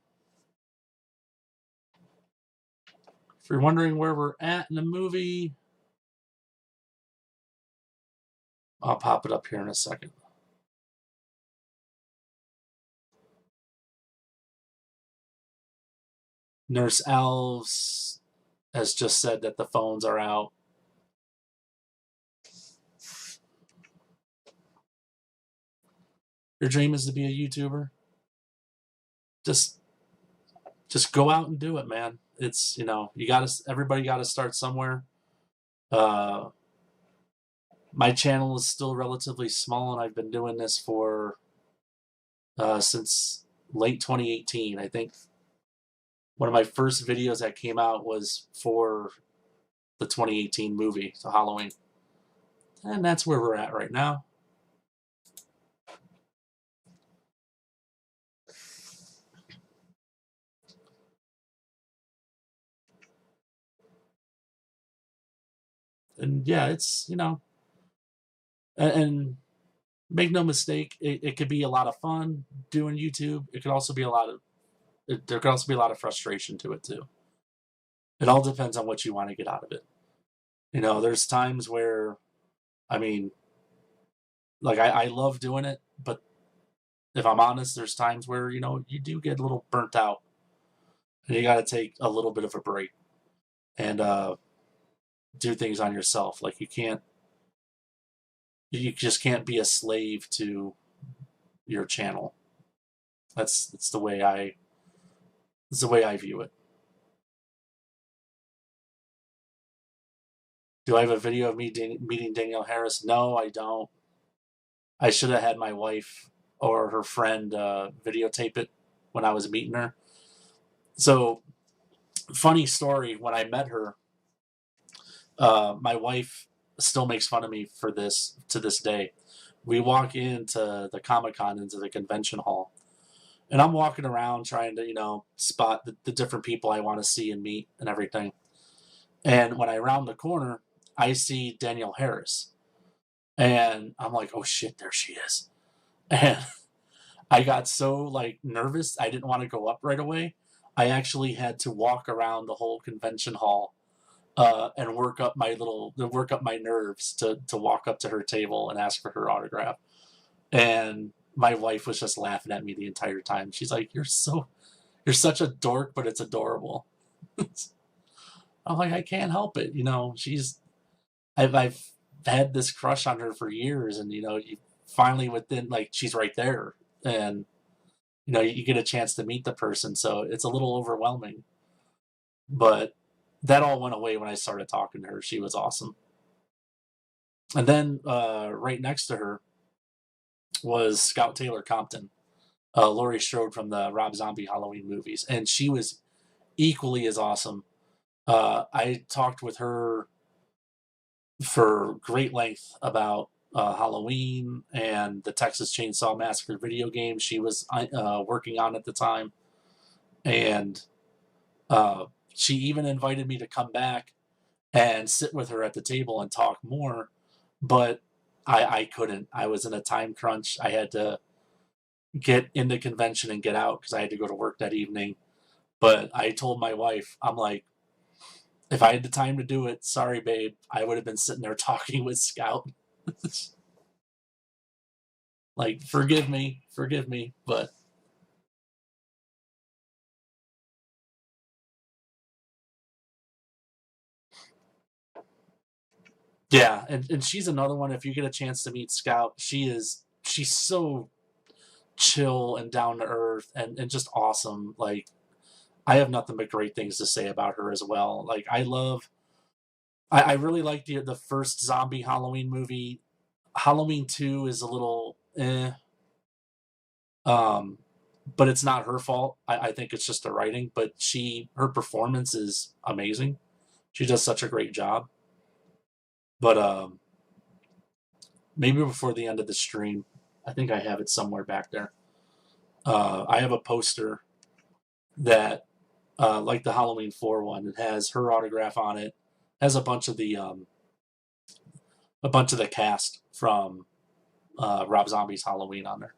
If you're wondering where we're at in the movie, I'll pop it up here in a second. Nurse Elves has just said that the phones are out. Your dream is to be a YouTuber? Just go out and do it, man. It's, everybody gotta start somewhere. My channel is still relatively small, and I've been doing this for since late 2018. I think one of my first videos that came out was for the 2018 movie, so Halloween. And that's where we're at right now. And yeah, it's, and make no mistake, it could be a lot of fun doing YouTube. It could also be there could also be a lot of frustration to it too. It all depends on what you want to get out of it. There's times where, like I love doing it, but if I'm honest, there's times where, you do get a little burnt out and you got to take a little bit of a break and do things on yourself. Like you just can't be a slave to your channel. That's the way I view it. Do I have a video of me meeting Danielle Harris? No, I don't. I should have had my wife or her friend videotape it when I was meeting her. So, funny story, when I met her, my wife still makes fun of me for this to this day. We walk into the Comic-Con, into the convention hall, and I'm walking around trying to, spot the different people I want to see and meet and everything. And when I round the corner, I see Danielle Harris. And I'm like, oh shit, there she is. And I got so nervous, I didn't want to go up right away. I actually had to walk around the whole convention hall and work up my nerves to walk up to her table and ask for her autograph. And my wife was just laughing at me the entire time. She's like, you're such a dork, but it's adorable. I'm like, I can't help it. I've had this crush on her for years, and you finally within she's right there, and you get a chance to meet the person, so it's a little overwhelming. But that all went away when I started talking to her. She was awesome. And then right next to her was Scout Taylor Compton, Laurie Strode from the Rob Zombie Halloween movies, and she was equally as awesome. I talked with her for great length about Halloween and the Texas Chainsaw Massacre video game she was working on at the time. And she even invited me to come back and sit with her at the table and talk more. But I couldn't. I was in a time crunch. I had to get into convention and get out because I had to go to work that evening. But I told my wife, I'm like, if I had the time to do it, sorry, babe, I would have been sitting there talking with Scout. Forgive me, but yeah, and she's another one. If you get a chance to meet Scout, she's so chill and down to earth and just awesome. I have nothing but great things to say about her as well. I really like the first zombie Halloween movie. Halloween 2 is a little but it's not her fault. I think it's just the writing, but her performance is amazing. She does such a great job. But maybe before the end of the stream, I think I have it somewhere back there. I have a poster that, like the Halloween 4 one, it has her autograph on it. Has a bunch of the cast from Rob Zombie's Halloween on there.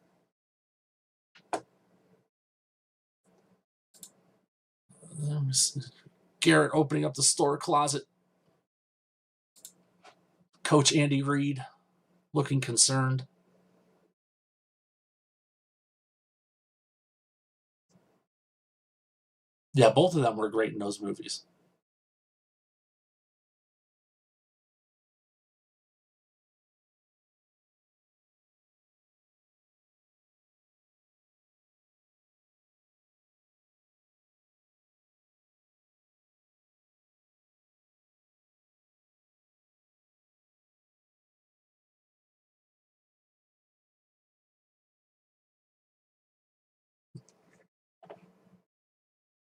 Garrett opening up the store closet. Coach Andy Reid. looking concerned. Yeah, both of them were great in those movies.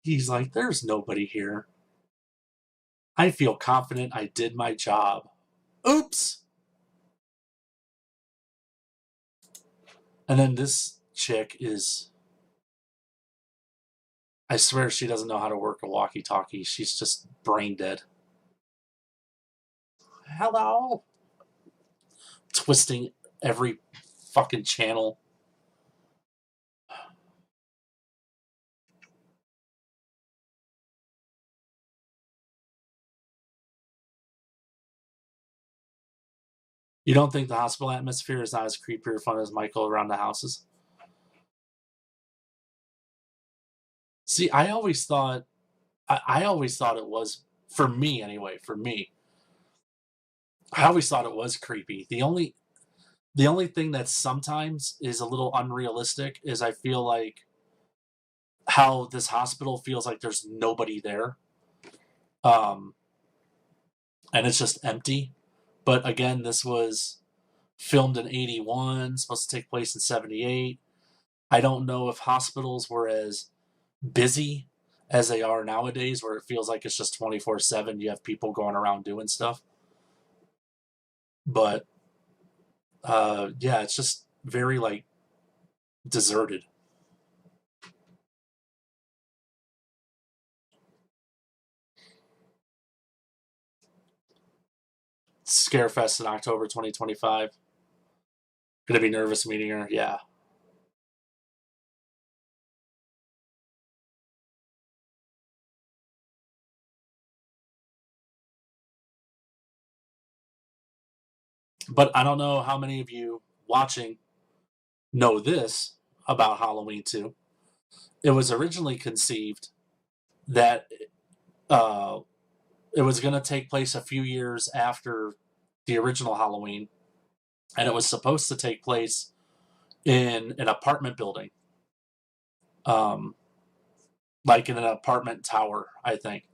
He's like, there's nobody here. I feel confident I did my job. Oops! And then this chick is. I swear she doesn't know how to work a walkie talkie. She's just brain dead. Hello? Twisting every fucking channel. You don't think the hospital atmosphere is not as creepy or fun as Michael around the houses? See, I always thought it was, for me anyway, I always thought it was creepy. The only thing that sometimes is a little unrealistic is I feel like how this hospital feels like there's nobody there. Um and it's just empty. But again, this was filmed in 81, supposed to take place in 78. I don't know if hospitals were as busy as they are nowadays, where it feels like it's just 24/7. You have people going around doing stuff. But yeah, it's just very like deserted. Scarefest in October 2025. Gonna be nervous meeting her. Yeah. But I don't know how many of you watching know this about Halloween 2. It was originally conceived that uh, it was going to take place a few years after the original Halloween, and it was supposed to take place in an apartment building, um, like in an apartment tower, I think.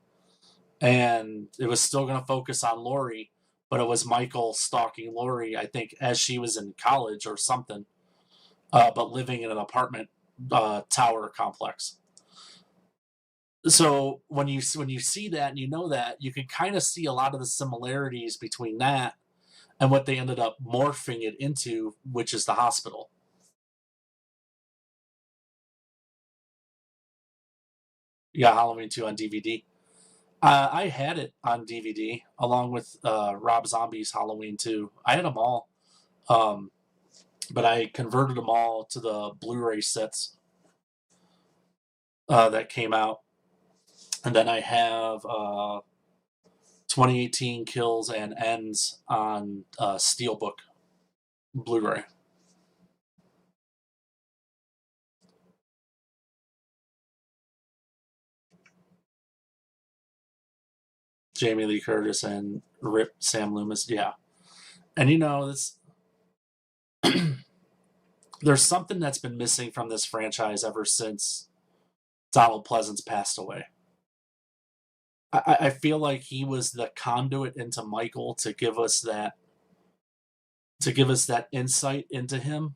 And it was still going to focus on Laurie, but it was Michael stalking Laurie, I think, as she was in college or something, but living in an apartment tower complex. So when you see that and you know that, you can kind of see a lot of the similarities between that and what they ended up morphing it into, which is the hospital. Yeah, Halloween 2 on DVD. I had it on DVD along with Rob Zombie's Halloween 2. I had them all, um, but I converted them all to the Blu-ray sets that came out. And then I have 2018 Kills and Ends on Steelbook Blu-ray. Jamie Lee Curtis and Rip Sam Loomis. Yeah. And this there's something that's been missing from this franchise ever since Donald Pleasance passed away. I feel like he was the conduit into Michael to give us that insight into him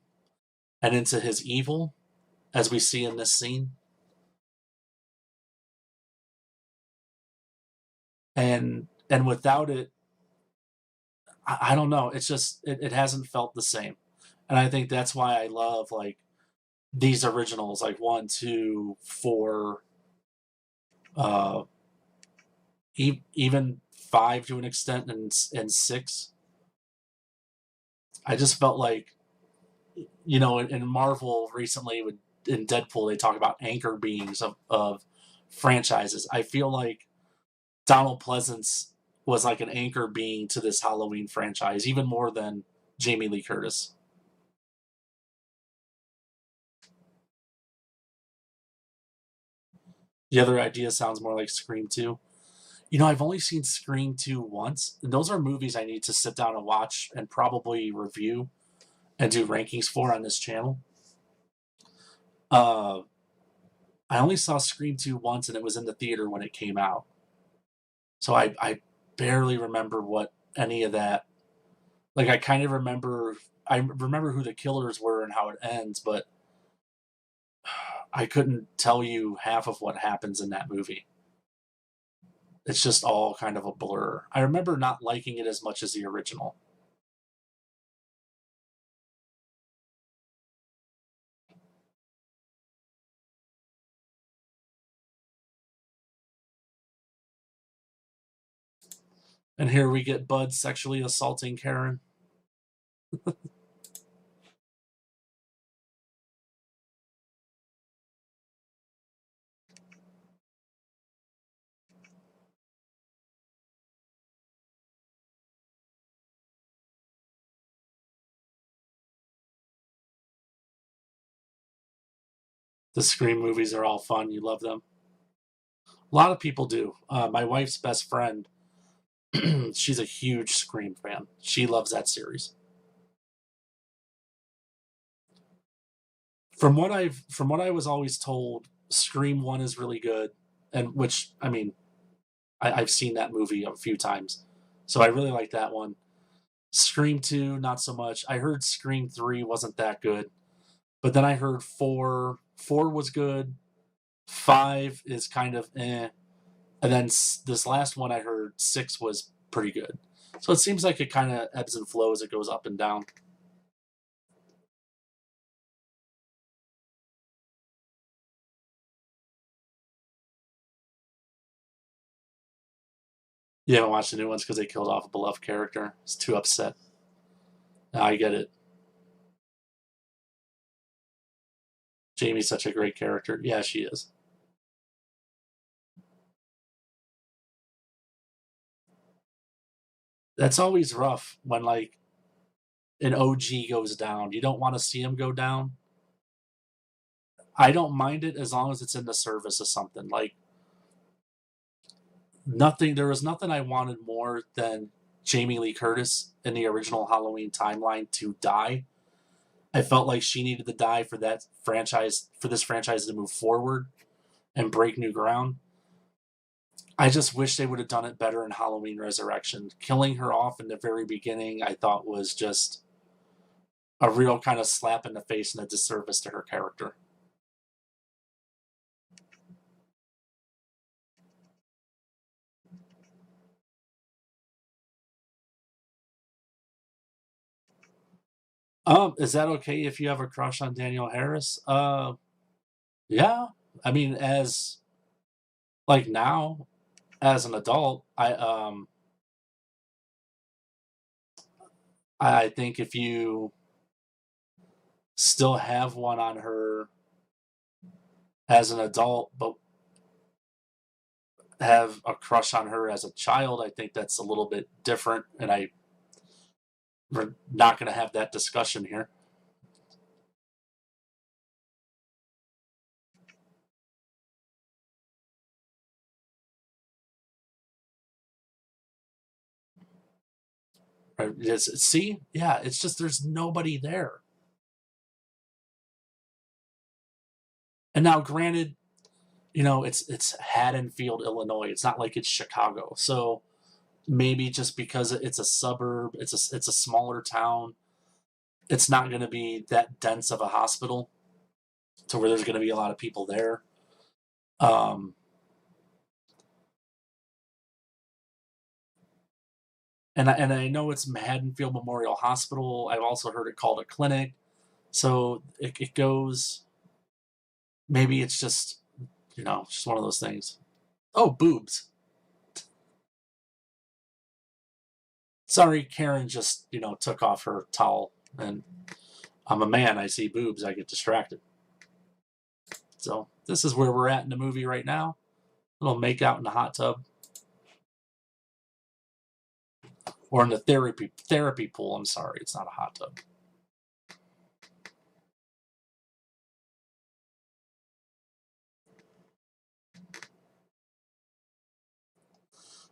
and into his evil, as we see in this scene. And without it, I don't know. It's just it hasn't felt the same, and I think that's why I love like these originals, like 1, 2, 4, uh, even 5 to an extent, and 6. I just felt like in Marvel recently in Deadpool they talk about anchor beings of franchises. I feel like Donald Pleasance was like an anchor being to this Halloween franchise, even more than Jamie Lee Curtis. The other idea sounds more like Scream 2. I've only seen Scream 2 once, and those are movies I need to sit down and watch and probably review and do rankings for on this channel. Uh, I only saw Scream 2 once, and it was in the theater when it came out. So I barely remember what any of that. Like, I kind of remember. I remember who the killers were and how it ends, but I couldn't tell you half of what happens in that movie. It's just all kind of a blur. I remember not liking it as much as the original. And here we get Bud sexually assaulting Karen. The Scream movies are all fun. You love them. A lot of people do. My wife's best friend, she's a huge Scream fan. She loves that series. From what I was always told, Scream 1 is really good, and which I mean, I've seen that movie a few times, so I really like that one. Scream 2, not so much. I heard Scream 3 wasn't that good, but then I heard 4. 4 was good. 5 is kind of eh, and then this last one I heard 6 was pretty good. So it seems like it kind of ebbs and flows. It goes up and down. You haven't watched the new ones because they killed off a beloved character. It's too upset. I get it. Jamie's such a great character. Yeah, she is. That's always rough when like an OG goes down. You don't want to see him go down. I don't mind it as long as it's in the service of something. Like nothing. There was nothing I wanted more than Jamie Lee Curtis in the original Halloween timeline to die. I felt like she needed to die for that franchise, for this franchise to move forward and break new ground. I just wish they would have done it better in Halloween Resurrection. Killing her off in the very beginning, I thought was just a real kind of slap in the face and a disservice to her character. Is that okay if you have a crush on Danielle Harris? Yeah. I mean, as like now, as an adult, I think if you still have one on her as an adult, but have a crush on her as a child, I think that's a little bit different, and we're not going to have that discussion here. Right? See, yeah, it's just there's nobody there. And now, granted, it's Haddonfield, Illinois. It's not like it's Chicago, so maybe just because it's a suburb, it's a smaller town. It's not going to be that dense of a hospital to where there's going to be a lot of people there. Um, and I know it's Haddonfield Memorial Hospital. I've also heard it called a clinic. So it goes. Maybe it's just one of those things. Oh, boobs. Sorry, Karen just took off her towel, and I'm a man. I see boobs. I get distracted. So this is where we're at in the movie right now. A little make out in the hot tub. Or in the therapy pool. I'm sorry, it's not a hot tub.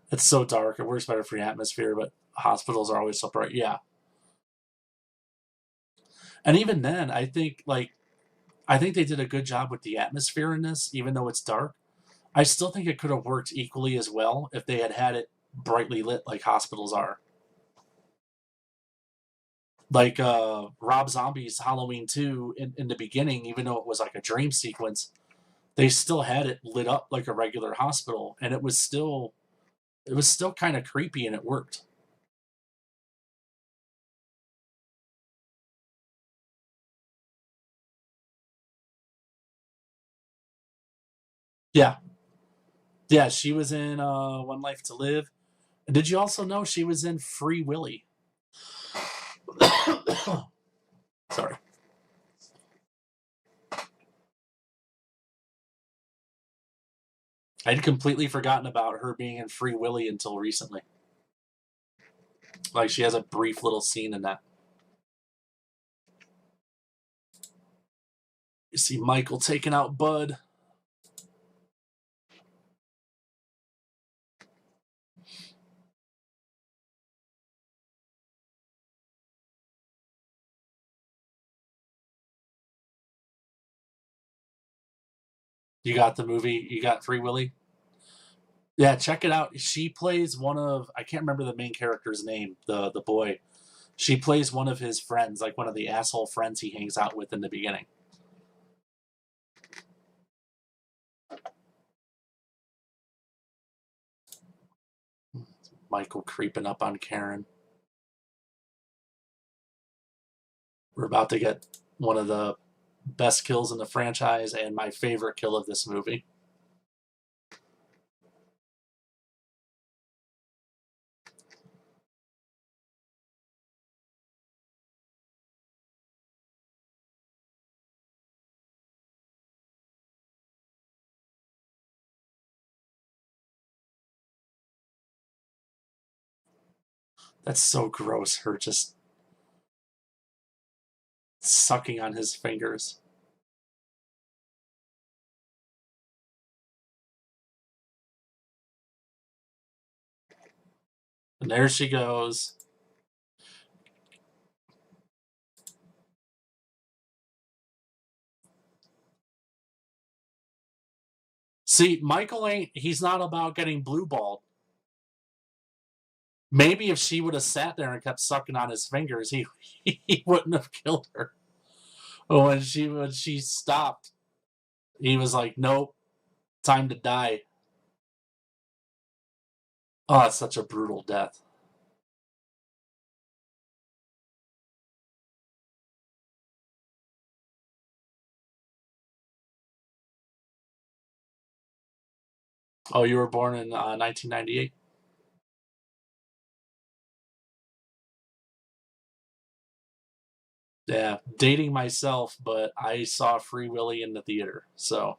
It's so dark. It works better for the atmosphere, but hospitals are always so bright. Yeah. And even then, I think they did a good job with the atmosphere in this, even though it's dark. I still think it could have worked equally as well if they had it brightly lit like hospitals are. Like Rob Zombie's Halloween 2 in the beginning, even though it was like a dream sequence, they still had it lit up like a regular hospital, and it was still kind of creepy, and it worked. Yeah. Yeah, she was in One Life to Live. Did you also know she was in Free Willy? Sorry. I'd completely forgotten about her being in Free Willy until recently. Like, she has a brief little scene in that. You see Michael taking out Bud. You got the movie? You got Free Willy? Yeah, check it out. She plays one of, I can't remember the main character's name, the boy. She plays one of his friends, like one of the asshole friends he hangs out with in the beginning. Michael creeping up on Karen. We're about to get one of the best kills in the franchise and my favorite kill of this movie. That's so gross, her just sucking on his fingers. And there she goes. See, Michael he's not about getting blue balled. Maybe if she would have sat there and kept sucking on his fingers, he wouldn't have killed her. But when she stopped, he was like, "Nope, time to die." Oh, it's such a brutal death. Oh, you were born in 1998? Yeah, dating myself, but I saw Free Willy in the theater, so.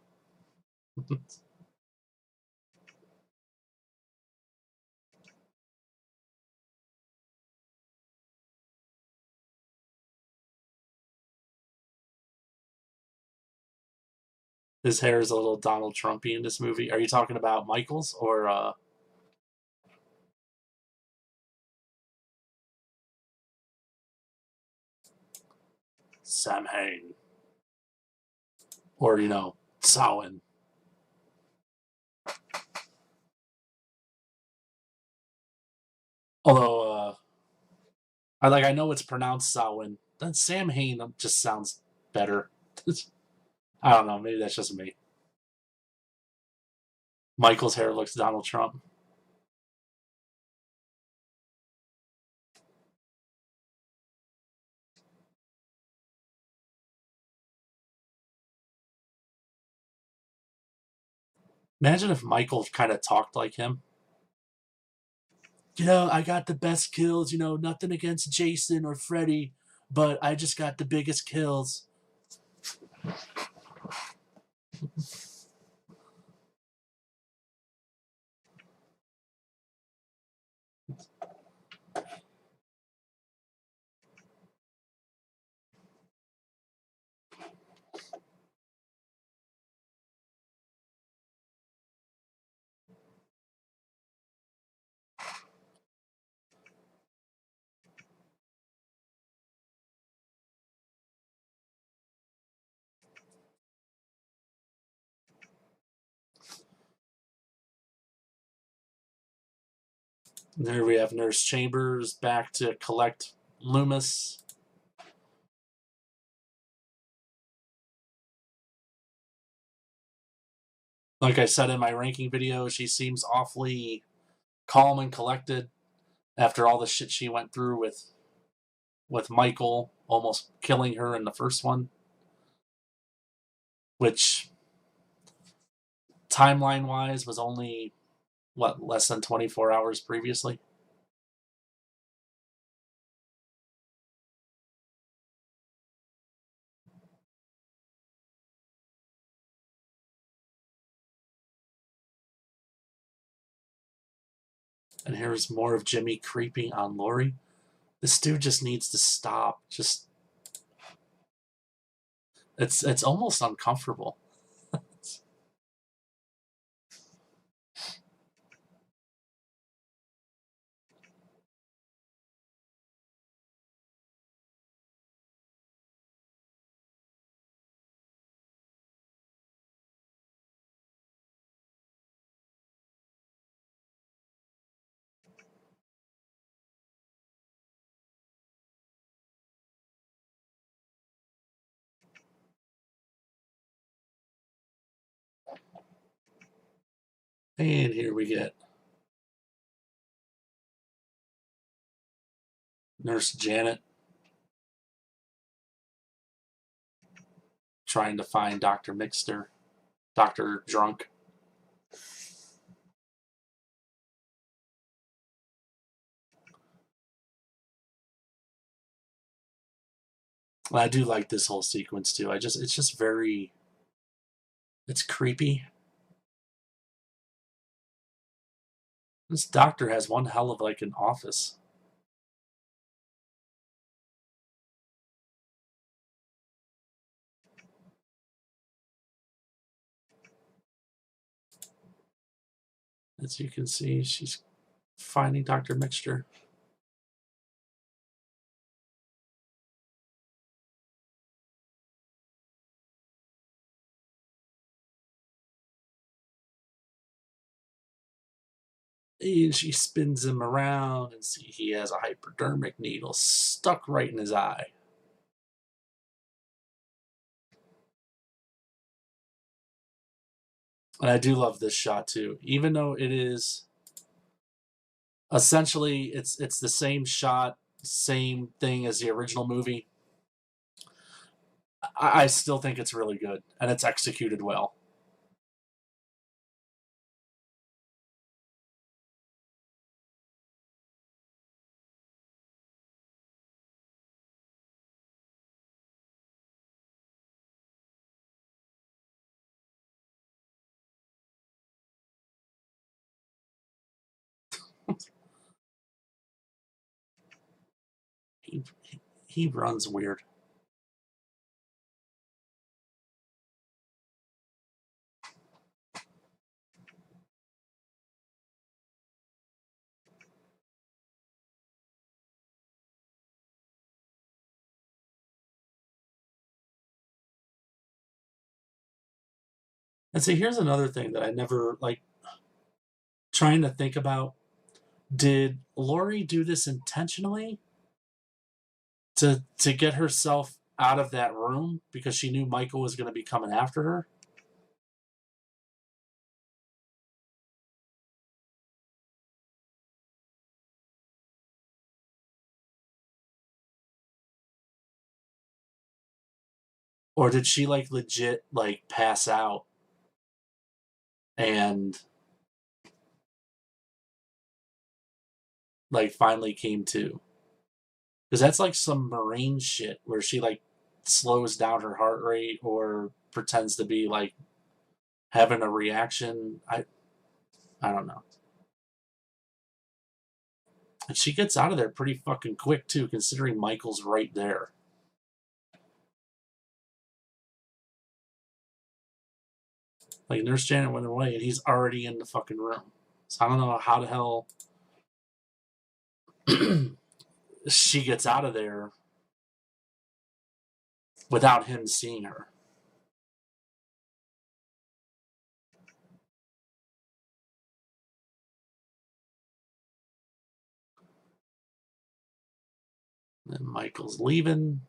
His hair is a little Donald Trumpy in this movie. Are you talking about Michael's or Samhain? Or, Samhain? Although, I know it's pronounced Samhain. Then Samhain just sounds better. I don't know. Maybe that's just me. Michael's hair looks Donald Trump. Imagine if Michael kind of talked like him. I got the best kills. Nothing against Jason or Freddy, but I just got the biggest kills. And there we have Nurse Chambers back to collect Loomis. Like I said in my ranking video, she seems awfully calm and collected after all the shit she went through with Michael almost killing her in the first one, which timeline wise was only less than 24 hours previously. And here's more of Jimmy creeping on Lori. This dude just needs to stop. Just it's almost uncomfortable. And here we get Nurse Janet trying to find Dr. Mixter, Dr. Drunk. And I do like this whole sequence too. It's just very, it's creepy. This doctor has one hell of like an office. As you can see, she's finding Dr. Mixter. And she spins him around and see he has a hypodermic needle stuck right in his eye. And I do love this shot too, even though it is essentially it's the same shot, same thing as the original movie. I still think it's really good and it's executed well. he, he runs weird. And see, here's another thing that I never like trying to think about. Did Lori do this intentionally to get herself out of that room because she knew Michael was going to be coming after her? Or did she like legit like pass out and like finally came to? Because that's like some marine shit where she like slows down her heart rate or pretends to be like having a reaction. I don't know. And she gets out of there pretty fucking quick too, considering Michael's right there. Like Nurse Janet went away and he's already in the fucking room. So I don't know how the hell she gets out of there without him seeing her. And Michael's leaving.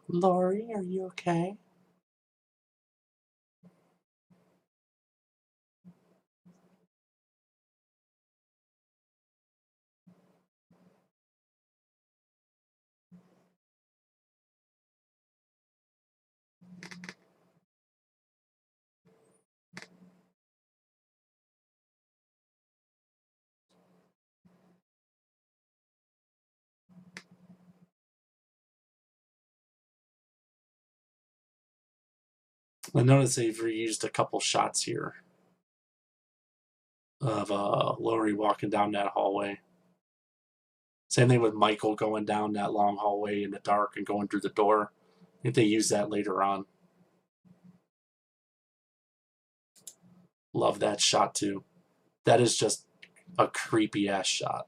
Laurie, are you okay? I noticed they've reused a couple shots here of Laurie walking down that hallway. Same thing with Michael going down that long hallway in the dark and going through the door. I think they use that later on. Love that shot too. That is just a creepy ass shot.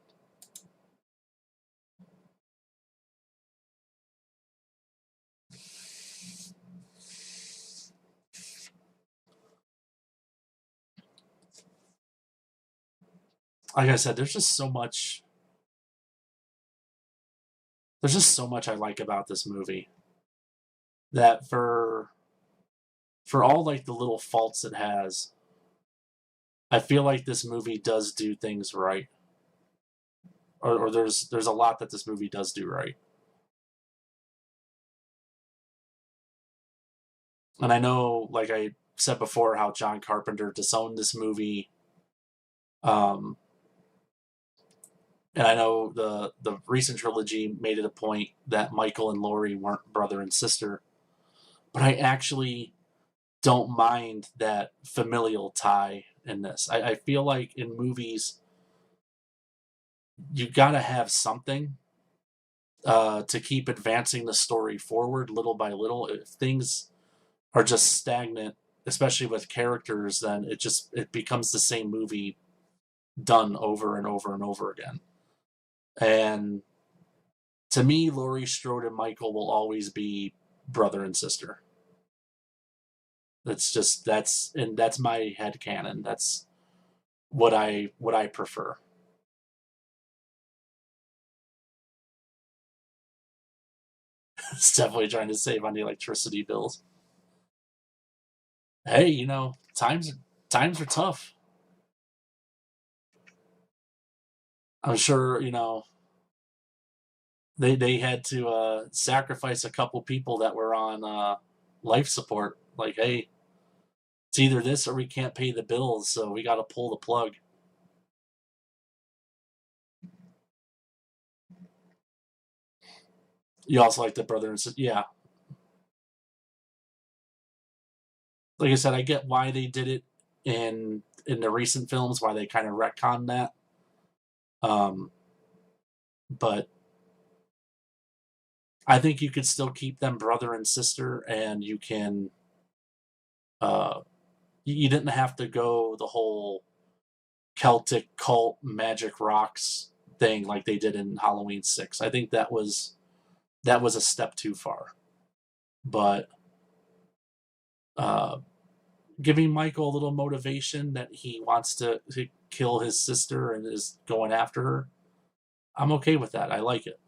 Like I said, there's just so much. There's just so much I like about this movie. That for all like the little faults it has, I feel like this movie does do things right. Or there's a lot that this movie does do right. And I know, like I said before, how John Carpenter disowned this movie. Um, and I know the recent trilogy made it a point that Michael and Laurie weren't brother and sister. But I actually don't mind that familial tie in this. I feel like in movies, you got to have something to keep advancing the story forward little by little. If things are just stagnant, especially with characters, then it becomes the same movie done over and over and over again. And to me, Laurie Strode and Michael will always be brother and sister. That's my head canon. That's what I prefer. It's definitely trying to save on the electricity bills. Hey, times are tough. I'm sure they had to sacrifice a couple people that were on life support. Like, hey, it's either this or we can't pay the bills, so we got to pull the plug. You also like the brother and sister, yeah. Like I said, I get why they did it in the recent films, why they kind of retconned that. Um, but I think you could still keep them brother and sister, and you can. Uh, you didn't have to go the whole Celtic cult magic rocks thing like they did in Halloween 6. I think that was a step too far. But uh, giving Michael a little motivation that he wants to kill his sister and is going after her, I'm okay with that. I like it.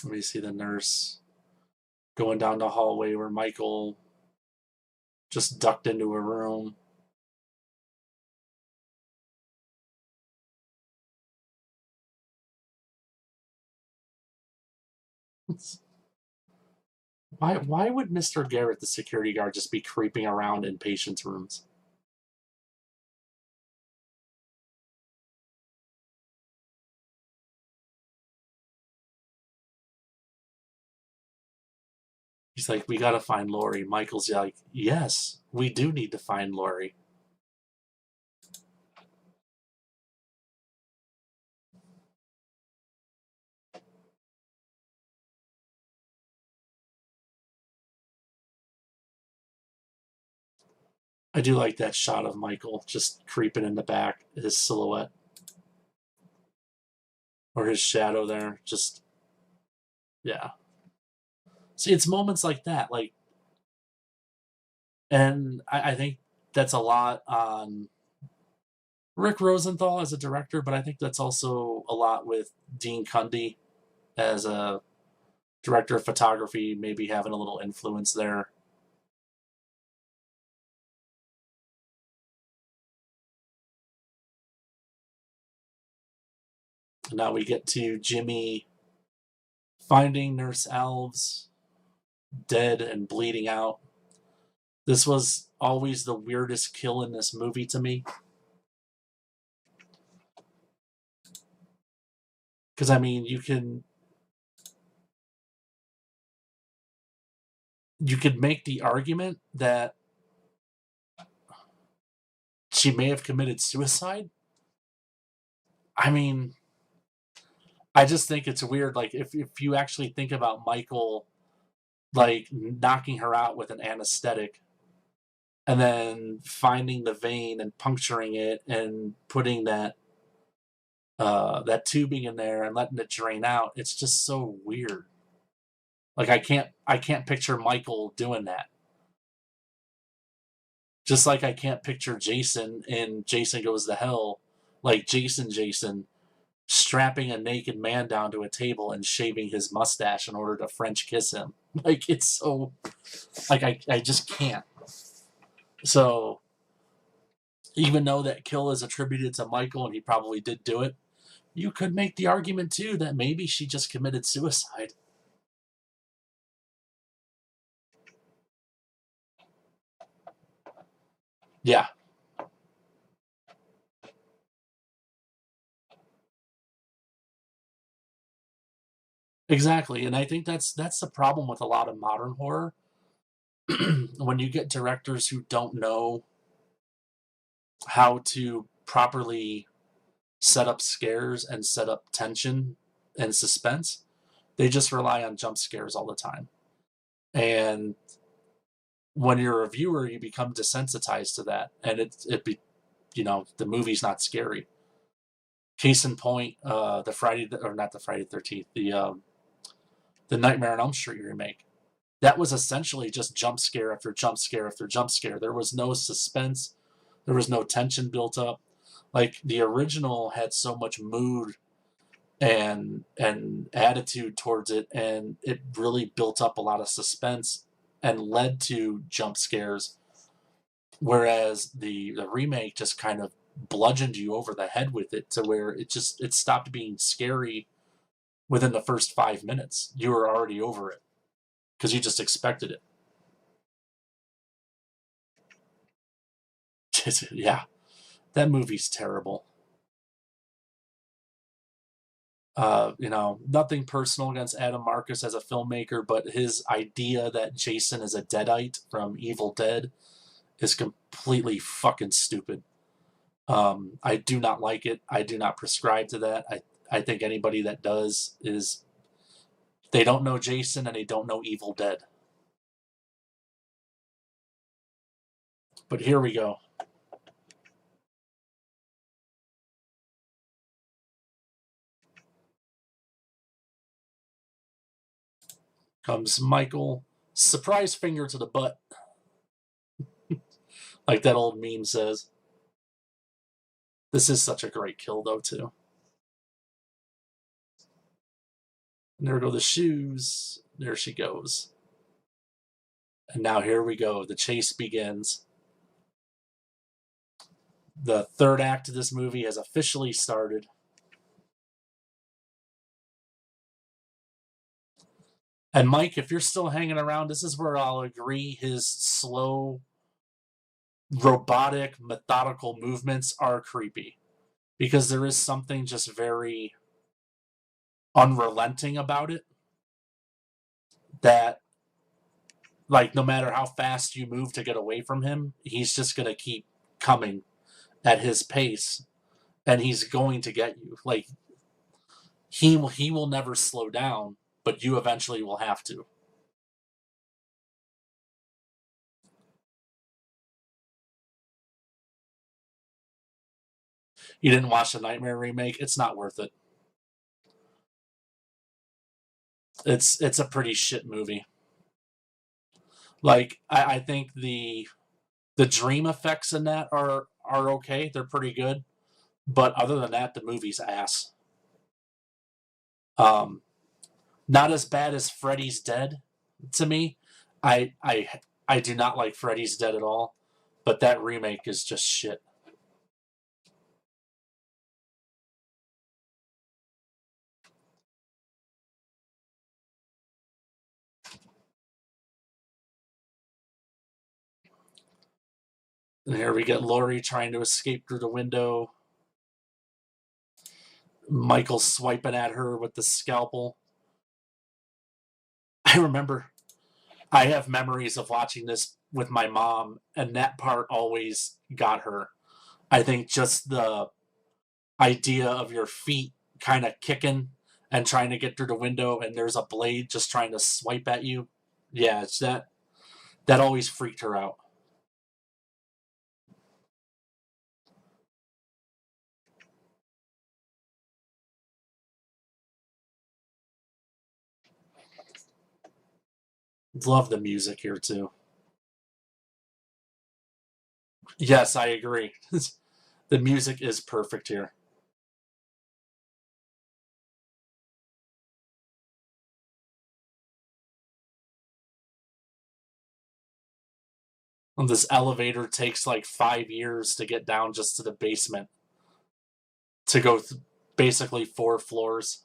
Let me see the nurse going down the hallway where Michael just ducked into a room. Why would Mr. Garrett, the security guard, just be creeping around in patients' rooms? He's like, we gotta find Laurie. Michael's like, yes, we do need to find Laurie. I do like that shot of Michael just creeping in the back, his silhouette or his shadow there. Just, yeah. See, it's moments like that, like, and I think that's a lot on Rick Rosenthal as a director, but I think that's also a lot with Dean Cundey as a director of photography, maybe having a little influence there. And now we get to Jimmy finding Nurse Alves dead and bleeding out. This was always the weirdest kill in this movie to me. Because, I mean, you could make the argument that she may have committed suicide. I mean, I just think it's weird. Like, if you actually think about Michael, like, knocking her out with an anesthetic and then finding the vein and puncturing it and putting that tubing in there and letting it drain out, it's just so weird. Like, I can't picture Michael doing that. Just like I can't picture Jason in Jason Goes to Hell, like Jason strapping a naked man down to a table and shaving his mustache in order to French kiss him. Like, it's so, like, I just can't. So even though that kill is attributed to Michael and he probably did do it, you could make the argument too that maybe she just committed suicide. Yeah, exactly. And I think that's the problem with a lot of modern horror. When you get directors who don't know how to properly set up scares and set up tension and suspense, they just rely on jump scares all the time. And when you're a viewer, you become desensitized to that, and the movie's not scary. Case in point, the Friday or not the Friday 13th, the Nightmare on Elm Street remake. That was essentially just jump scare after jump scare after jump scare. There was no suspense. There was no tension built up. Like, the original had so much mood and attitude towards it, and it really built up a lot of suspense and led to jump scares. Whereas the remake just kind of bludgeoned you over the head with it to where it stopped being scary within the first 5 minutes. You were already over it because you just expected it. Yeah, that movie's terrible. Nothing personal against Adam Marcus as a filmmaker, but his idea that Jason is a deadite from Evil Dead is completely fucking stupid. I do not like it. I do not prescribe to that. I think anybody that does is they don't know Jason and they don't know Evil Dead. But here we go. Comes Michael. Surprise finger to the butt. Like that old meme says. This is such a great kill, though, too. And there go the shoes. There she goes. And now here we go. The chase begins. The third act of this movie has officially started. And Mike, if you're still hanging around, this is where I'll agree his slow, robotic, methodical movements are creepy. Because there is something just very unrelenting about it that, like, no matter how fast you move to get away from him, he's just going to keep coming at his pace and he's going to get you. Like, he will never slow down, but you eventually will have to. You didn't watch the Nightmare remake? It's not worth it. It's a pretty shit movie. Like I think the dream effects in that are okay. They're pretty good, but other than that, the movie's ass. Um, Not as bad as Freddy's Dead to me. I I I do not like Freddy's Dead at all, but that remake is just shit. And here we get Laurie trying to escape through the window. Michael swiping at her with the scalpel. I remember I have memories of watching this with my mom, and that part always got her. I think just the idea of your feet kind of kicking and trying to get through the window, and there's a blade just trying to swipe at you. Yeah, it's that always freaked her out. Love the music here too. Yes, I agree. The music is perfect here. And this elevator takes like 5 years to get down just to the basement to go basically 4 floors.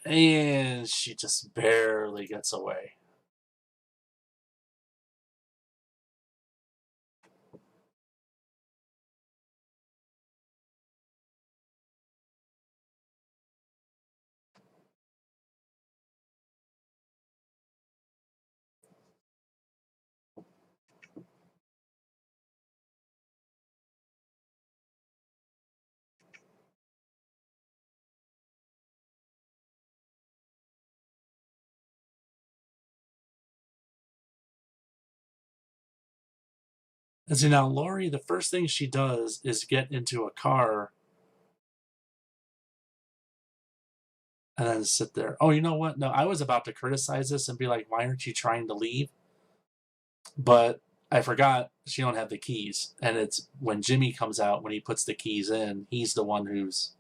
And she just barely gets away. And so now Laurie, the first thing she does is get into a car and then sit there. Oh, you know what? No, I was about to criticize this and be like, why aren't you trying to leave? But I forgot she don't have the keys. And it's when Jimmy comes out, when he puts the keys in, he's the one who's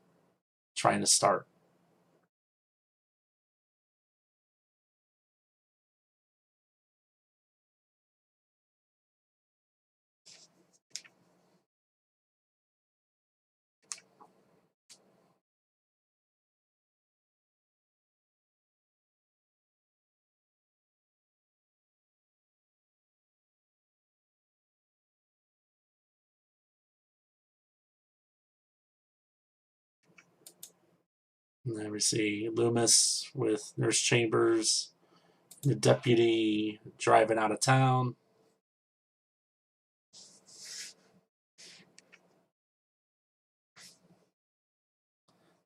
trying to start. And then we see Loomis with Nurse Chambers, the deputy driving out of town.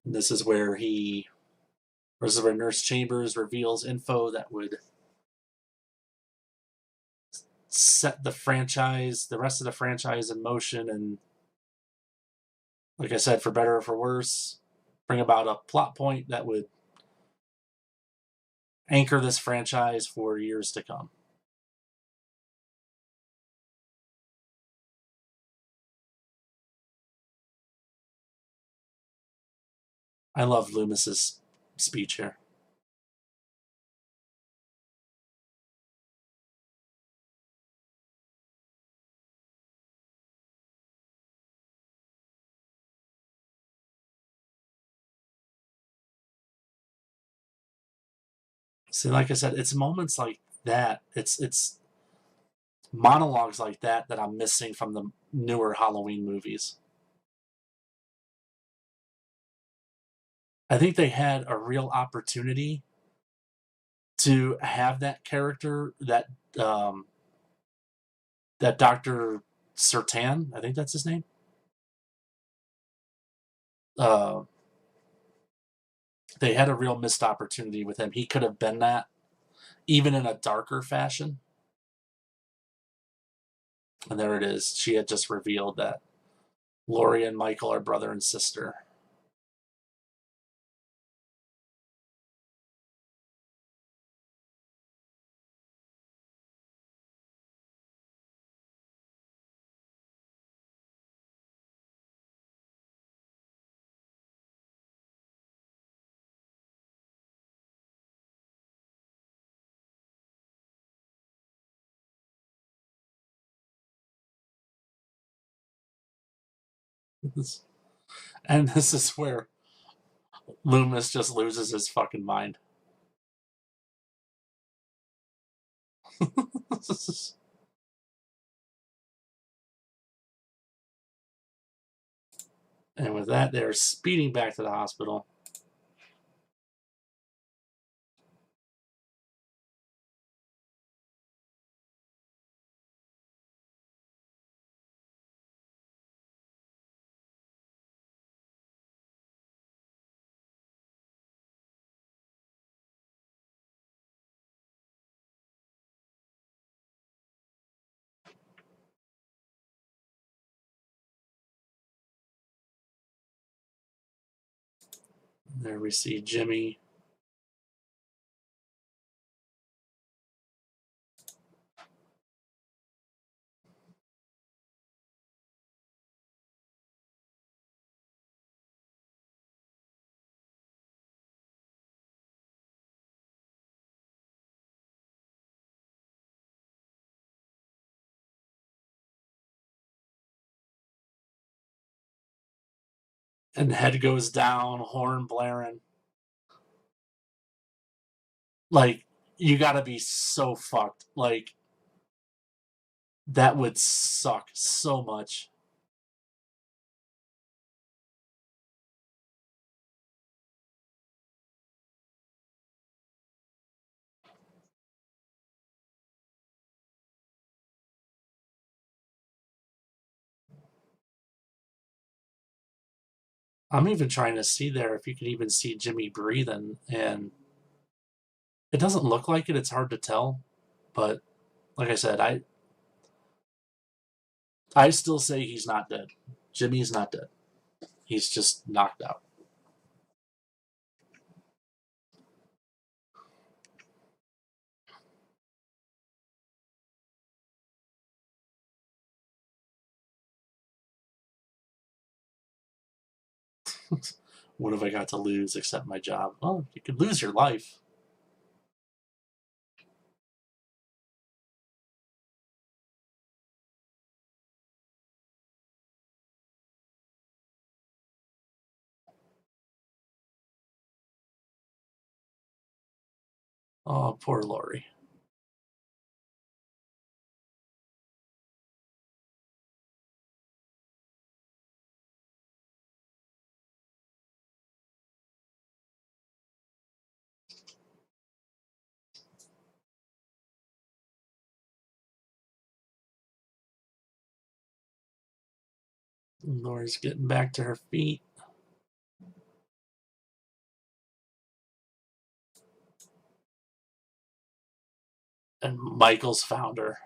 And this is where Nurse Chambers reveals info that would set the rest of the franchise in motion, and like I said, for better or for worse, bring about a plot point that would anchor this franchise for years to come. I love Loomis's speech here. See, like I said, it's moments like that. It's monologues like that I'm missing from the newer Halloween movies. I think they had a real opportunity to have that character, um, that Doctor Sertan, I think that's his name. they had a real missed opportunity with him. He could have been that, even in a darker fashion. And there it is. She had just revealed that Lori and Michael are brother and sister. And this is where Loomis just loses his fucking mind. And with that, they're speeding back to the hospital. There we see Jimmy. And head goes down, horn blaring. Like, you gotta be so fucked. Like, that would suck so much. I'm even trying to see there if you can even see Jimmy breathing, and it doesn't look like it. It's hard to tell, but like I said, I still say he's not dead. Jimmy's not dead. He's just knocked out. What have I got to lose except my job? Well, you could lose your life. Oh, poor Lori. Lori's getting back to her feet. And Michael's found her.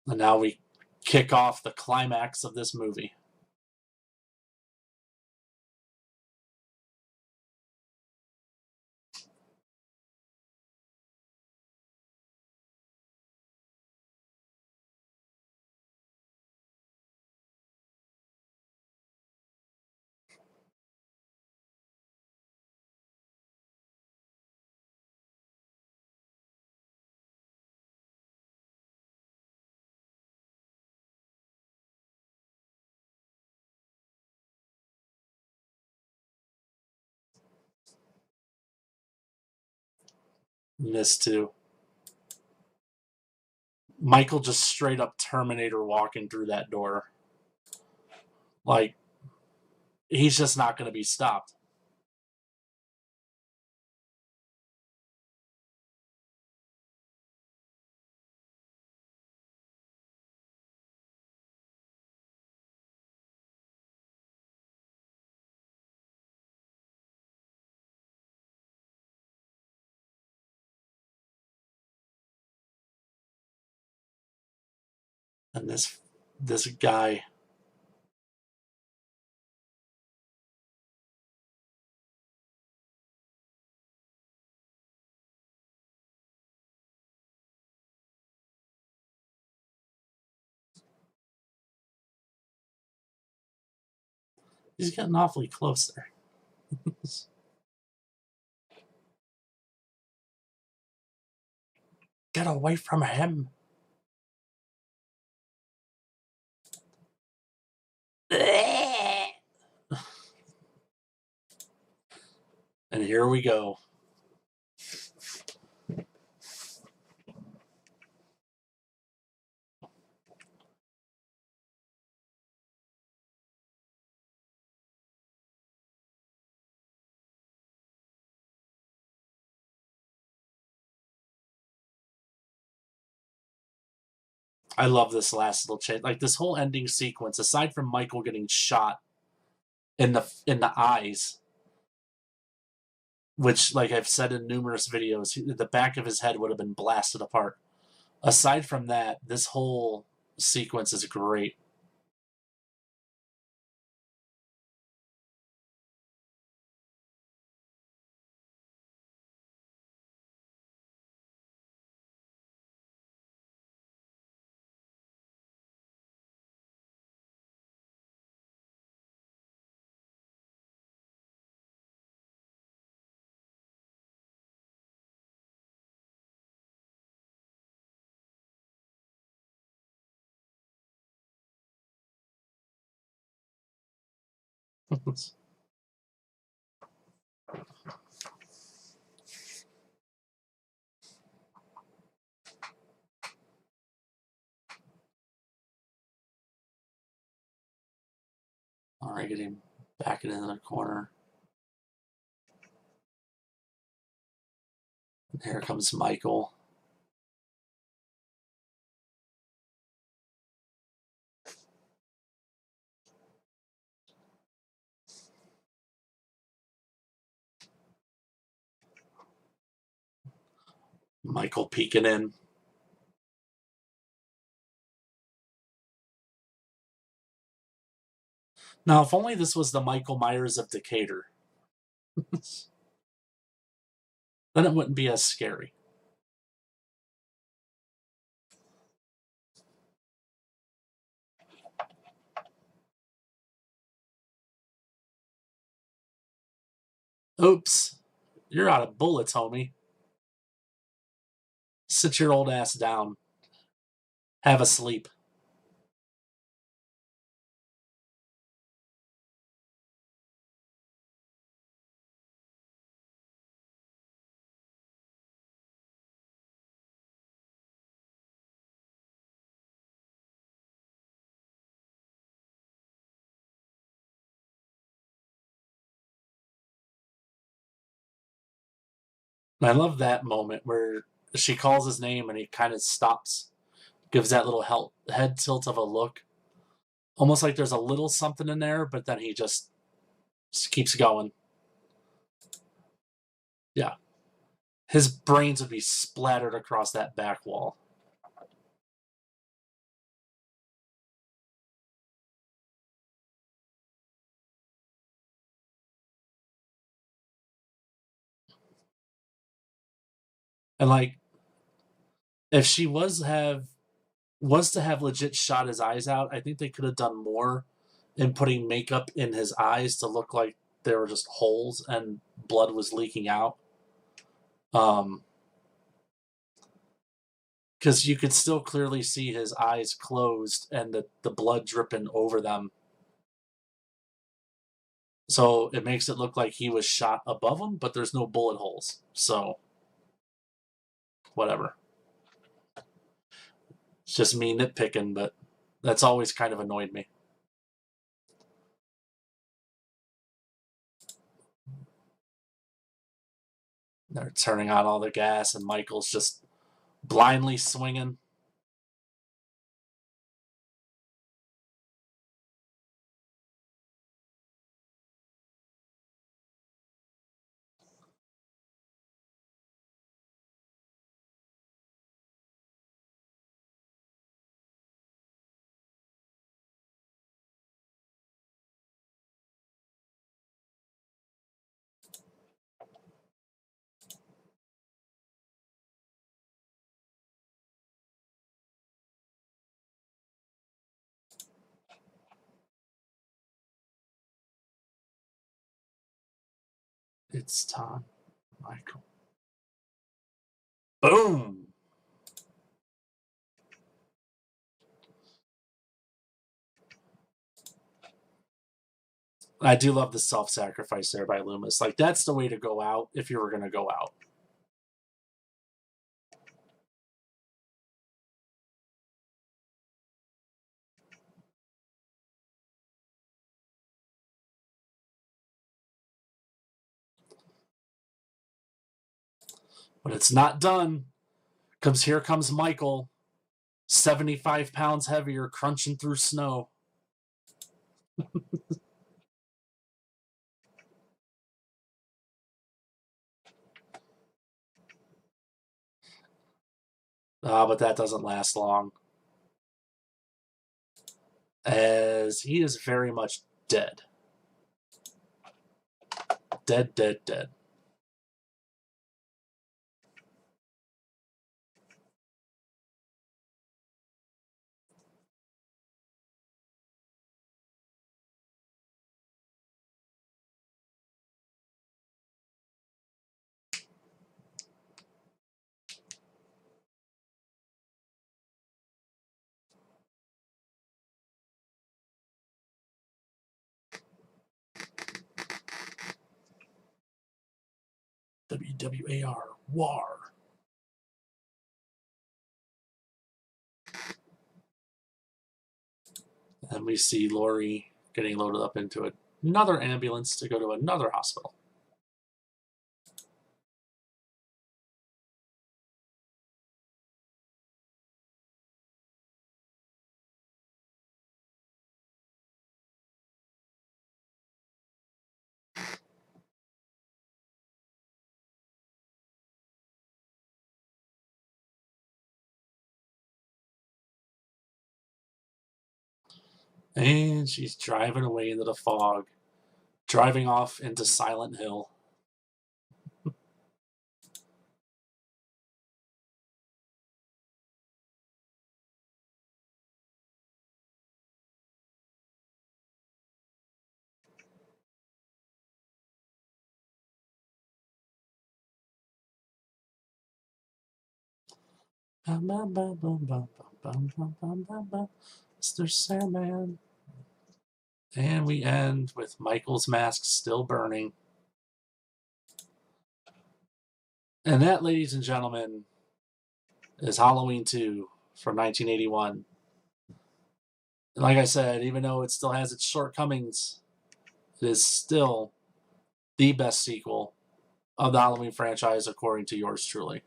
And now we kick off the climax of this movie. This too. Michael just straight up Terminator walking through that door. Like, he's just not going to be stopped. And this guy. He's getting awfully close there. Get away from him. And here we go. I love this last little chase. Like this whole ending sequence, aside from Michael getting shot in the eyes, which, like I've said in numerous videos, the back of his head would have been blasted apart. Aside from that, this whole sequence is great. All right, get him back into the corner. And here comes Michael. Michael peeking in. Now, if only this was the Michael Myers of Decatur, then it wouldn't be as scary. Oops. You're out of bullets, homie. Sit your old ass down. Have a sleep. And I love that moment where she calls his name and he kind of stops, gives that little head tilt of a look. Almost like there's a little something in there, but then he just keeps going. Yeah. His brains would be splattered across that back wall. And like, if she was to have legit shot his eyes out, I think they could have done more in putting makeup in his eyes to look like there were just holes and blood was leaking out. Because you could still clearly see his eyes closed and the blood dripping over them. So it makes it look like he was shot above him, but there's no bullet holes. So, whatever. It's just me nitpicking, but that's always kind of annoyed me. They're turning on all the gas, and Michael's just blindly swinging. It's time, Michael. Boom! I do love the self-sacrifice there by Loomis. Like, that's the way to go out if you were going to go out. But it's not done. Here comes Michael, 75 pounds heavier, crunching through snow. But that doesn't last long, as he is very much dead. Dead, dead, dead. WWAR, WAR. And we see Lori getting loaded up into another ambulance to go to another hospital. And she's driving away into the fog, driving off into Silent Hill. Mr. Sandman. And we end with Michael's mask still burning. And that, ladies and gentlemen, is Halloween 2 from 1981. And like I said, even though it still has its shortcomings, it is still the best sequel of the Halloween franchise, according to yours truly.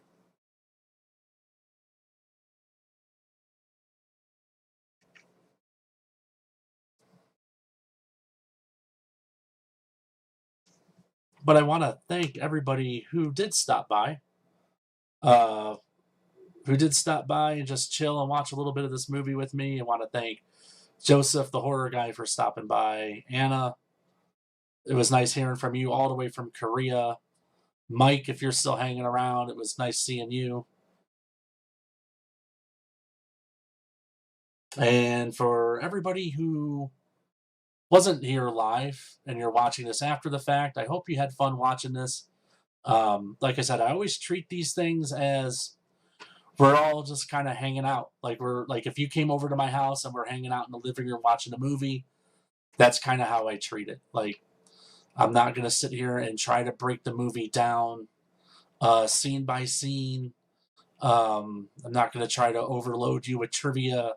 But I want to thank everybody who did stop by. Who did stop by and just chill and watch a little bit of this movie with me. I want to thank Joseph, the horror guy, for stopping by. Anna, it was nice hearing from you all the way from Korea. Mike, if you're still hanging around, it was nice seeing you. And for everybody who wasn't here live and you're watching this after the fact, I hope you had fun watching this. Like I said, I always treat these things as we're all just kind of hanging out. Like if you came over to my house and we're hanging out in the living room watching a movie, that's kind of how I treat it. Like, I'm not going to sit here and try to break the movie down scene by scene. I'm not going to try to overload you with trivia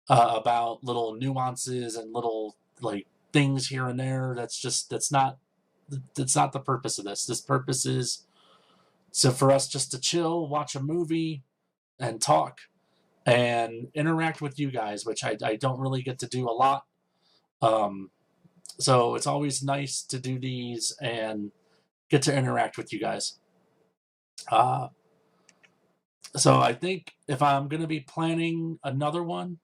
about little nuances and little like things here and there. That's not the purpose of this. This purpose is for us just to chill, watch a movie, and talk and interact with you guys, which I don't really get to do a lot. So it's always nice to do these and get to interact with you guys. So I think if I'm going to be planning another one,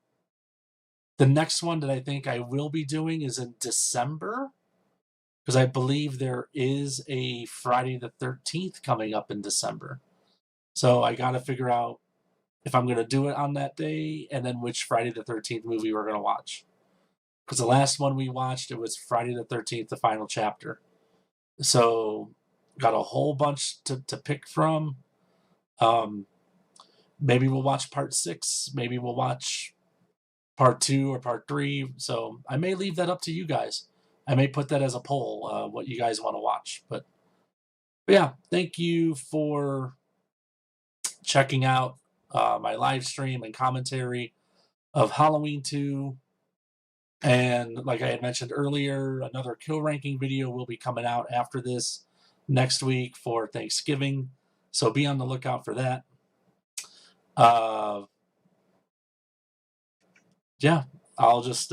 the next one that I think I will be doing is in December, because I believe there is a Friday the 13th coming up in December. So I got to figure out if I'm going to do it on that day and then which Friday the 13th movie we're going to watch. Because the last one we watched, it was Friday the 13th, the final chapter. So got a whole bunch to pick from. Maybe we'll watch part 6. Maybe we'll watch part 2 or part 3. So I may leave that up to you guys. I may put that as a poll, what you guys want to watch. But yeah, thank you for checking out my live stream and commentary of Halloween 2. And like I had mentioned earlier, another kill ranking video will be coming out after this next week for Thanksgiving. So be on the lookout for that. Yeah, I'll just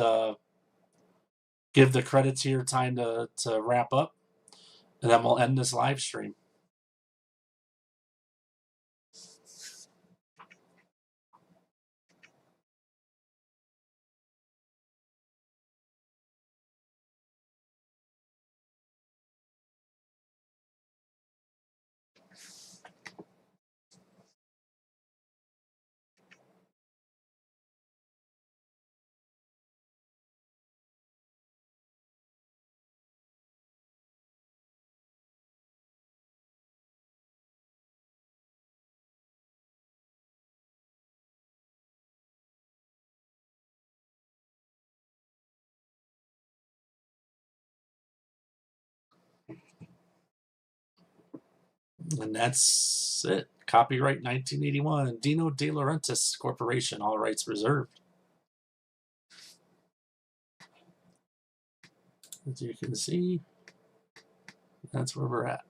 give the credits here time to wrap up, and then we'll end this live stream. And that's it. Copyright 1981, Dino De Laurentiis Corporation, all rights reserved. As you can see, that's where we're at.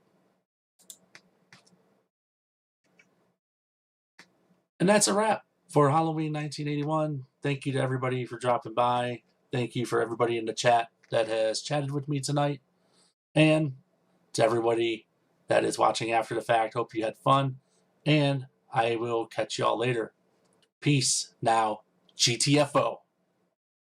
And that's a wrap for Halloween 1981. Thank you to everybody for dropping by. Thank you for everybody in the chat that has chatted with me tonight. And to everybody that is watching after the fact, hope you had fun. And I will catch you all later. Peace now, GTFO.